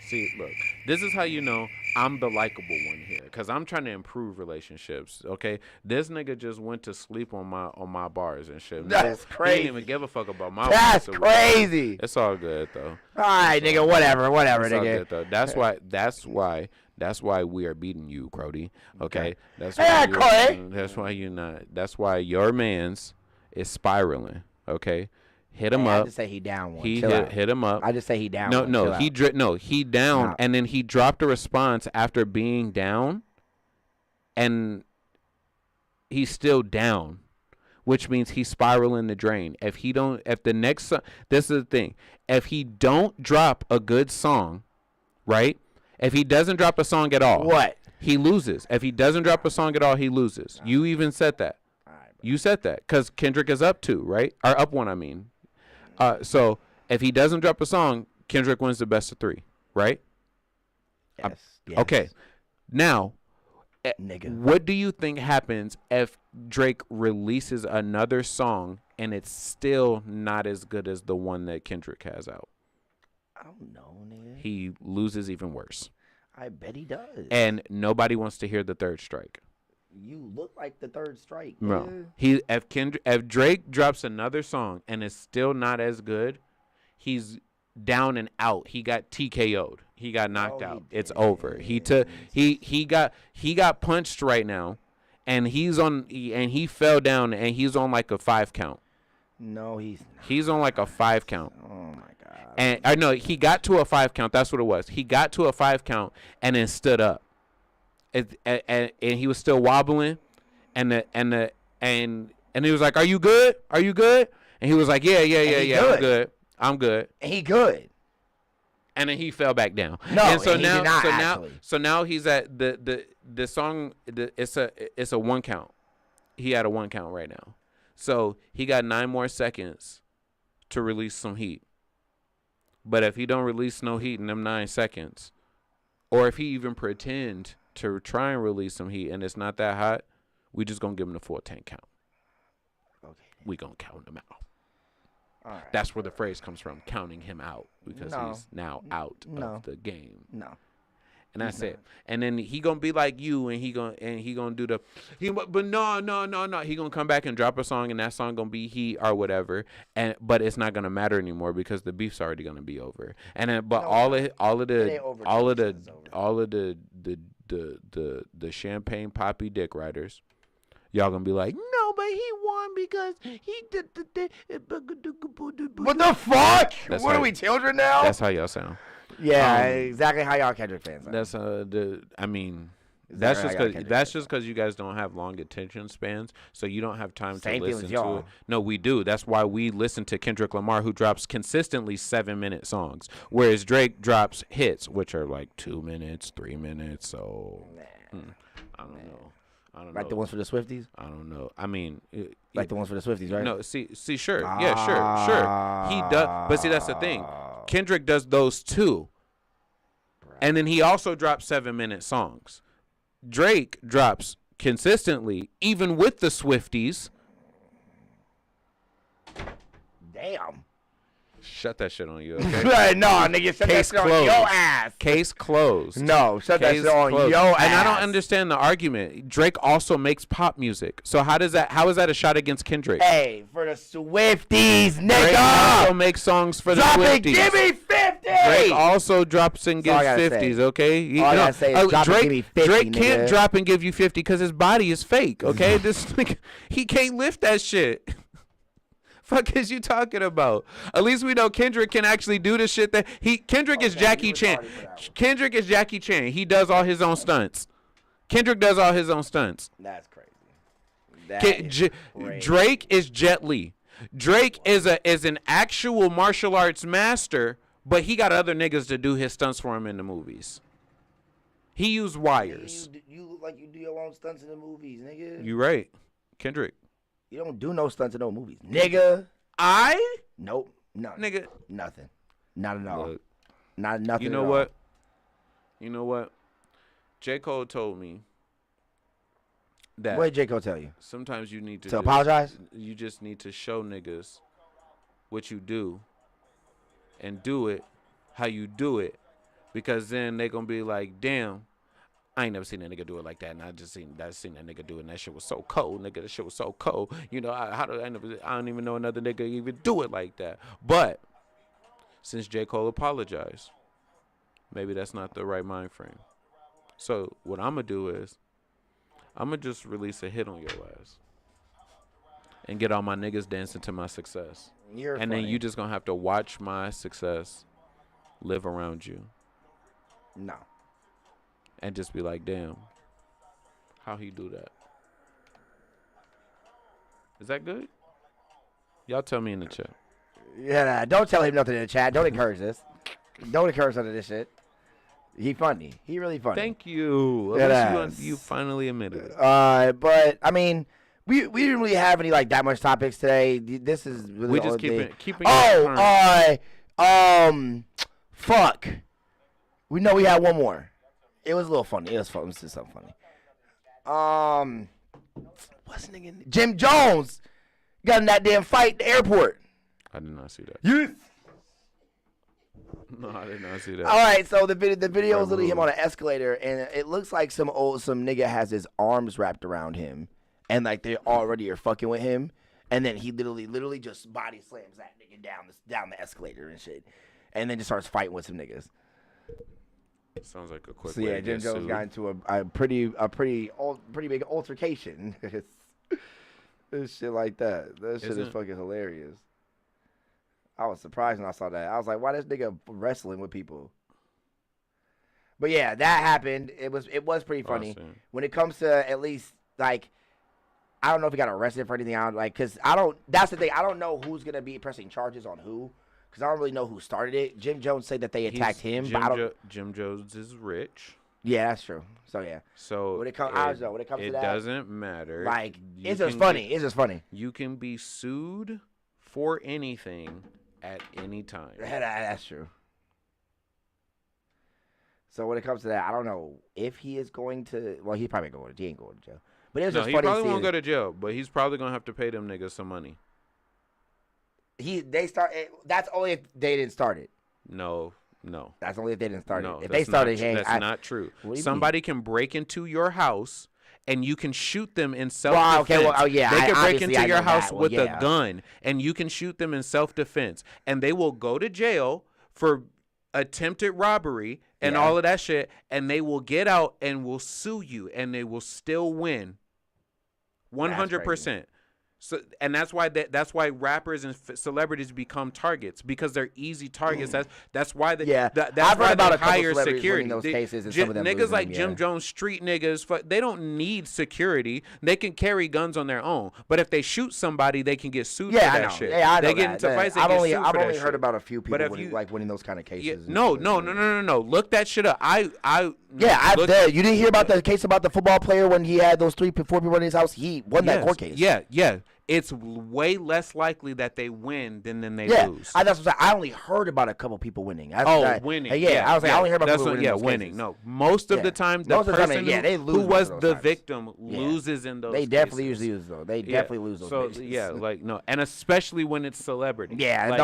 See, look, this is how you know I'm the likable one here, because I'm trying to improve relationships, okay? This nigga just went to sleep on my bars and shit. That's He crazy. didn't even give a fuck about my That's ones. crazy. It's all good, though. All right, nigga, whatever, It's all nigga. good, though. That's why we are beating you, Crody. Okay? That's Hey, why Crody. That's why you're not. That's why your man's is spiraling, okay? Hit him I up. just say he down one. He Chill out. hit him up. I just say he down No, one. no, Chill out. he down, No. and then he dropped a response after being down, and he's still down, which means he's spiraling the drain. If the next song, this is the thing, if he don't drop a good song, right? If he doesn't drop a song at all, What? he loses. If he doesn't drop a song at all, he loses. You even said that. All right, bro. You said that because Kendrick is up 2, right? Or up 1, I mean. So if he doesn't drop a song, Kendrick wins the best of 3, right? Yes. Yes. Okay. Now, Nigga. what do you think happens if Drake releases another song and it's still not as good as the one that Kendrick has out? I don't know, nigga. He loses even worse. I bet he does. And nobody wants to hear the third strike. You look like the third strike, No. nigga. If Drake drops another song and it's still not as good, he's down and out. He got TKO'd. He got knocked out. It's over. He got punched right now, and he fell down and he's on like a 5 count. No, he's not. He's on like a 5 count. Oh, my God. And I know he got to a 5 count. That's what it was. He got to a 5 count and then stood up. And he was still wobbling, and he was like, "Are you good? Are you good?" And he was like, "Yeah, I'm good." And he good. And then he fell back down. No, and so and he now, did not, actually. so now he's at the song. It's a 1 count. He had a 1 count right now, so he got 9 more seconds to release some heat. But if he don't release no heat in them 9 seconds, or if he even pretend to try and release some heat and it's not that hot, we just gonna give him the full 10 count. Okay. We gonna count him out. All right. That's where the phrase comes from, counting him out, because No. he's now out No. of the game. No. And that's it. And then he gonna be like you, and he gonna do but no. He gonna come back and drop a song, and that song gonna be heat or whatever. But it's not gonna matter anymore because the beef's already gonna be over. And then, but all of the champagne poppy dick riders, y'all gonna be like, no, but he won because he did What the fuck? That's What how- are we, children now? That's how y'all sound. Yeah, exactly how y'all Kendrick fans are. That's I mean, Exactly that's how just y'all because Kendrick fans you guys don't have long attention spans, so you don't have time Same to thing listen with to y'all. it. No, we do. That's why we listen to Kendrick Lamar, who drops consistently 7-minute songs, whereas Drake drops hits, which are like 2 minutes, 3 minutes. So I don't know. Like the ones for the Swifties? I don't know. I mean, Like the ones for the Swifties, right? no, see, sure, yeah, sure. He does, but see, that's the thing. Kendrick does those too, and then he also drops 7-minute songs. Drake drops consistently, even with the Swifties. Damn. Shut that shit on you, okay? No, nigga, shut that Case shit on closed. your ass. Case closed. No, shut that Case shit on closed. your ass. And I don't understand the argument. Drake also makes pop music. So how is that a shot against Kendrick? Hey, for the Swifties, Drake also nigga. makes songs for the Drop Swifties. it, give me 50. Drake also drops and That's all I gives gotta 50s, say. okay? All I gotta say is drop and Drake, give me 50, Drake can't nigga. drop and give you 50 because his body is fake, okay? This nigga, he can't lift that shit. Fuck is you talking about? At least we know Kendrick can actually do the shit that Kendrick is Jackie Chan. Kendrick is Jackie Chan. He does all his own stunts. Kendrick does all his own stunts. That's crazy. Drake is Jet Li. Drake is an actual martial arts master, but he got other niggas to do his stunts for him in the movies. He used wires. You look like you do your own stunts in the movies, nigga. You right, Kendrick. You don't do no stunts in no movies, nigga. Nope. No. Nigga. Nothing. Not at all. Look, Not nothing. you know at what? all. You know what? J. Cole told me that What did J. Cole tell you? sometimes you need to apologize? You just need to show niggas what you do and do it how you do it, because then they gonna be like, damn, I ain't never seen that nigga do it like that, and I seen that nigga do it, and that shit was so cold, nigga. That shit was so cold. You know, I don't even know another nigga even do it like that. But since J. Cole apologized, maybe that's not the right mind frame. So what I'm gonna do is I'm gonna just release a hit on your ass and get all my niggas dancing to my success. Then you just gonna have to watch my success live around you. No. And just be like, damn, how he do that? Is that good? Y'all tell me in the chat. Yeah, nah, don't tell him nothing in the chat. Don't encourage this. Don't encourage none of this shit. He funny. He really funny. Thank you. Yes. You finally admitted it. But I mean, we didn't really have any like that much topics today. This is really We the just only keeping. thing. Fuck. We know we had one more. It was a little funny. It was fun. It was just something funny. What's the nigga? Jim Jones got in that damn fight at the airport. I did not see that. Yes. No, I did not see that. All right, so the video is literally him on an escalator, and it looks like some nigga has his arms wrapped around him, and like they already are fucking with him, and then he literally just body slams that nigga down the escalator and shit, and then just starts fighting with some niggas. Sounds like a quick. So way yeah, to Jim get Jones sued. got into a pretty big altercation. This shit like that. That shit is fucking hilarious. I was surprised when I saw that. I was like, why this nigga wrestling with people? But yeah, that happened. It was pretty funny. Awesome. When it comes to at least like, I don't know if he got arrested for anything. Cause that's the thing. I don't know who's gonna be pressing charges on who. Cause I don't really know who started it. Jim Jones said that they attacked him. Jim Jones is rich. Yeah, that's true. So yeah. So when it comes to that, it doesn't matter. Like it's just funny. It's just funny. You can be sued for anything at any time. That's true. So when it comes to that, I don't know if he is going to. Well, he's probably going to. He ain't going to jail. But it was just he funny. probably won't go to jail, but he's probably gonna have to pay them niggas some money. That's only if they didn't start it. No. That's only if they didn't start No, it. If they started, that's not true. Somebody can break into your house and you can shoot them in self-defense. They can break into your house with a gun and you can shoot them in self-defense, and they will go to jail for attempted robbery and all of that shit, and they will get out and will sue you, and they will still win. 100%. So, and that's why rappers and celebrities become targets, because they're easy targets. That's why that's I've why heard about they a couple hire celebrities security. winning those cases and some of them Niggas losing like them, Jim Jones, street niggas, they don't need security. They can carry guns on their own. But if they shoot somebody, they can get sued for that shit. Yeah, I know they get into fights. I've only heard about a few people winning those kind of cases. No. Look that shit up. You didn't hear about the case about the football player when he had those 4 people in his house? He won that court case. Yeah. It's way less likely that they win than they lose. That's what I'm saying. I only heard about a couple people winning. Winning. I was like, I only heard about people winning. Winning. No, most of the time, the person who was the victim loses in those. They definitely usually lose though. They definitely lose those. So cases. and especially when it's celebrity. Yeah, I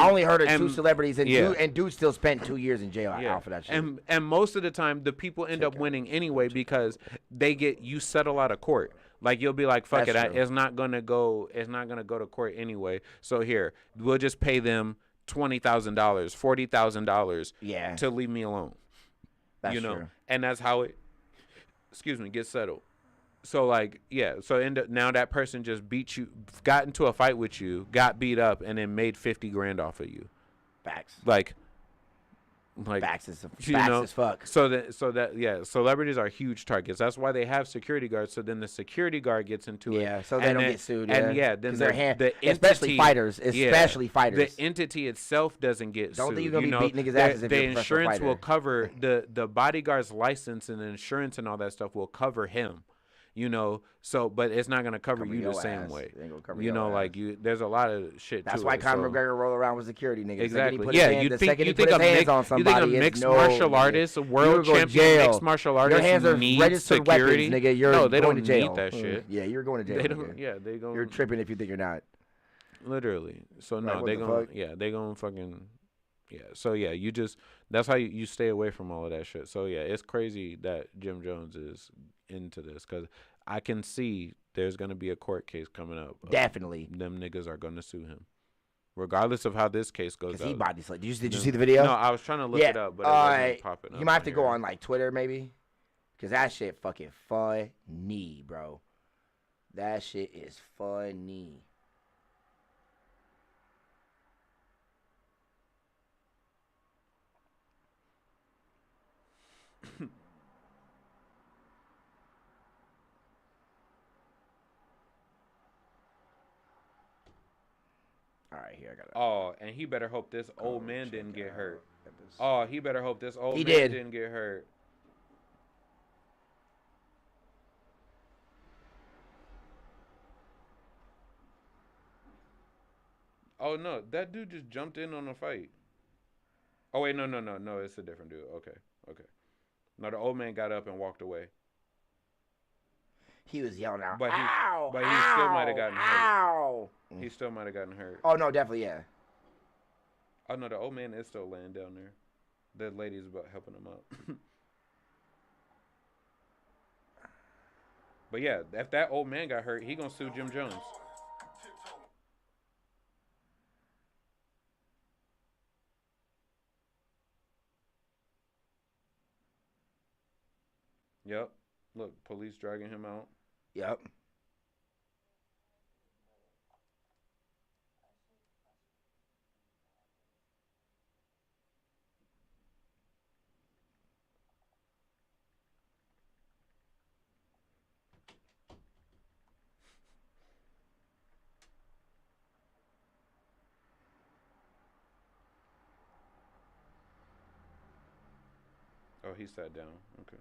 only heard of 2 celebrities, and dude still spent 2 years in jail out for that shit. And most of the time, the people end up winning anyway because you settle out of court. Like, you'll be like, fuck it, it's not gonna go to court anyway. So here, we'll just pay them $20,000, $40,000 to leave me alone. That's true. And that's how it gets settled. So now that person just beat you, got into a fight with you, got beat up, and then made $50,000 off of you. Facts. Like Like, Facts as fuck. So that yeah, celebrities are huge targets. That's why they have security guards. So then the security guard gets into it. Yeah, so they don't get sued. And yeah, then especially fighters. The entity itself doesn't get Don't sued. think you're gonna be beating niggas' asses if the you're a professional insurance will fighter. cover the bodyguard's license and the insurance and all that stuff will cover him. So but it's not gonna cover you the same ass. way. It ain't gonna cover You your know, ass. like there's a lot of shit. That's to why it, Conor so. McGregor roll around with security niggas. Exactly. Yeah, you think a mixed martial artist, a world champion mixed martial artist, your hands are needs registered security? weapons, nigga. You're no, they going don't to jail. need that shit. Yeah, you're going to jail. They don't. nigga. Yeah, they go. You're tripping if you think you're not. Literally. So Like, no, what they the gonna fuck? they gonna fucking So yeah, you just that's how you stay away from all of that shit. So yeah, it's crazy that Jim Jones is into this because I can see there's gonna be a court case coming up. Definitely. Them niggas are gonna sue him, regardless of how this case goes. Because he body slammed. Did you see the video? No, I was trying to look it up, but it wasn't popping up. You might have to go here. on like Twitter maybe, because that shit fucking funny, bro. That shit is funny. All right, here I got it. Oh, and he better hope this old man didn't get hurt. Oh, he better hope this old He man did. didn't get hurt. Oh no, that dude just jumped in on a fight. Oh wait, no, it's a different dude. Okay. No, the old man got up and walked away. He was yelling out, But he- ow, but he still might have gotten hurt. ow. He still might have gotten hurt. Oh, no, definitely, yeah. Oh no, the old man is still laying down there. The lady's about helping him up. But yeah, if that old man got hurt, he gonna sue Jim Jones. Yep. Look, police dragging him out. Yep. Oh, he sat down. Okay.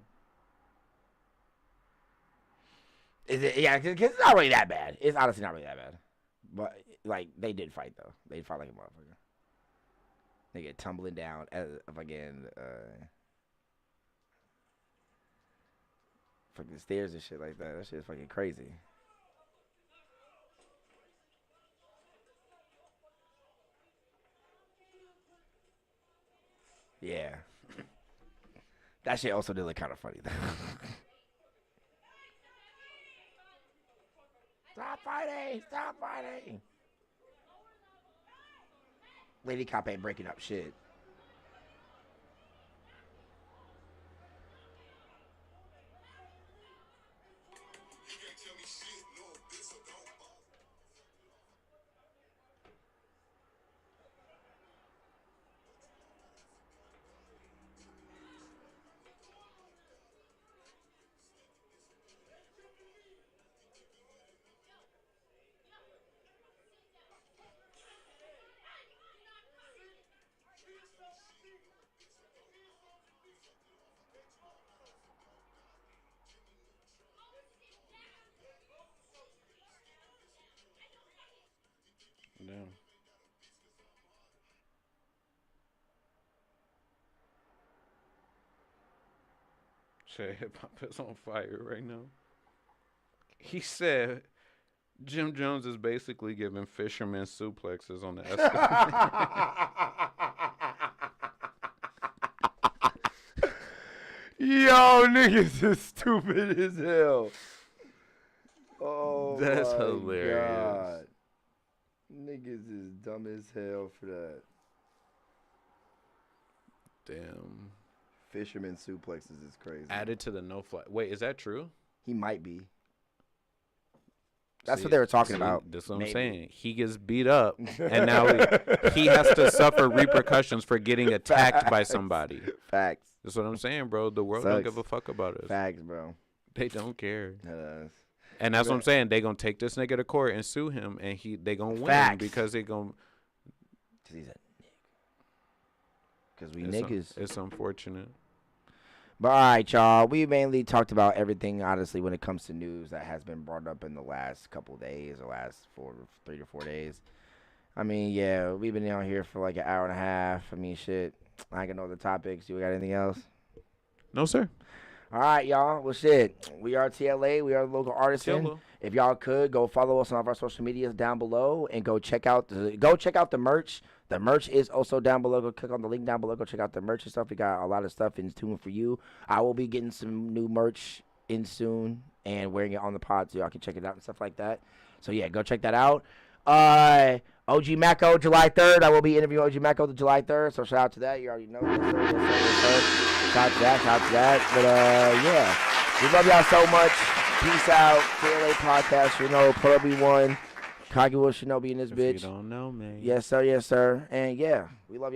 Is it? Yeah, because it's not really that bad. It's honestly not really that bad. But, like, they did fight, though. They fought like a motherfucker. They get tumbling down fucking stairs and shit like that. That shit is fucking crazy. Yeah. That shit also did look kind of funny, though. Stop fighting! Stop fighting! Lady cop ain't breaking up shit. Damn. Shit, hip hop is on fire right now. He said Jim Jones is basically giving fisherman suplexes on the escalator. Yo, niggas is stupid as hell. Oh, That's my hilarious. God. Niggas is dumb as hell for that. Damn. Fisherman suplexes is crazy. Added to the no fly. Wait, is that true? He might be. That's what they were talking about. That's what Maybe. I'm saying. He gets beat up, and now he has to suffer repercussions for getting attacked by somebody. Facts. That's what I'm saying, bro. The world don't give a fuck about us. Facts, bro. They don't care. Yes. And that's what I'm saying. They gonna take this nigga to court and sue him, and they gonna win Facts. because they gonna. Cause he's a nigga. Cause we niggas. It's unfortunate. But all right, y'all. We mainly talked about everything, honestly, when it comes to news that has been brought up in the last couple of days, or last 3 to 4 days. I mean, yeah, we've been out here for like an hour and a half. I mean, shit. I ain't got no other topics. You got anything else? No, sir. All right, y'all. Well, shit. We are T.L.A. We are Local Artisan. T.L.A. If y'all could, go follow us on all of our social medias down below and go check out the merch. The merch is also down below. Go click on the link down below. Go check out the merch and stuff. We got a lot of stuff in tune for you. I will be getting some new merch in soon and wearing it on the pod so y'all can check it out and stuff like that. So, yeah, go check that out. OG Mako, July 3rd. I will be interviewing OG Mako the July 3rd. So, shout out to that. You already know. Yes, sir. Yes, sir. Yes, sir. Shout out to that. Shout out to that. But, yeah. We love y'all so much. Peace out. T.L.A Podcast. You know, Pro B1. KageWolfShinobi in this bitch. If you don't know, man. Yes, sir. Yes, sir. And, yeah, we love y'all.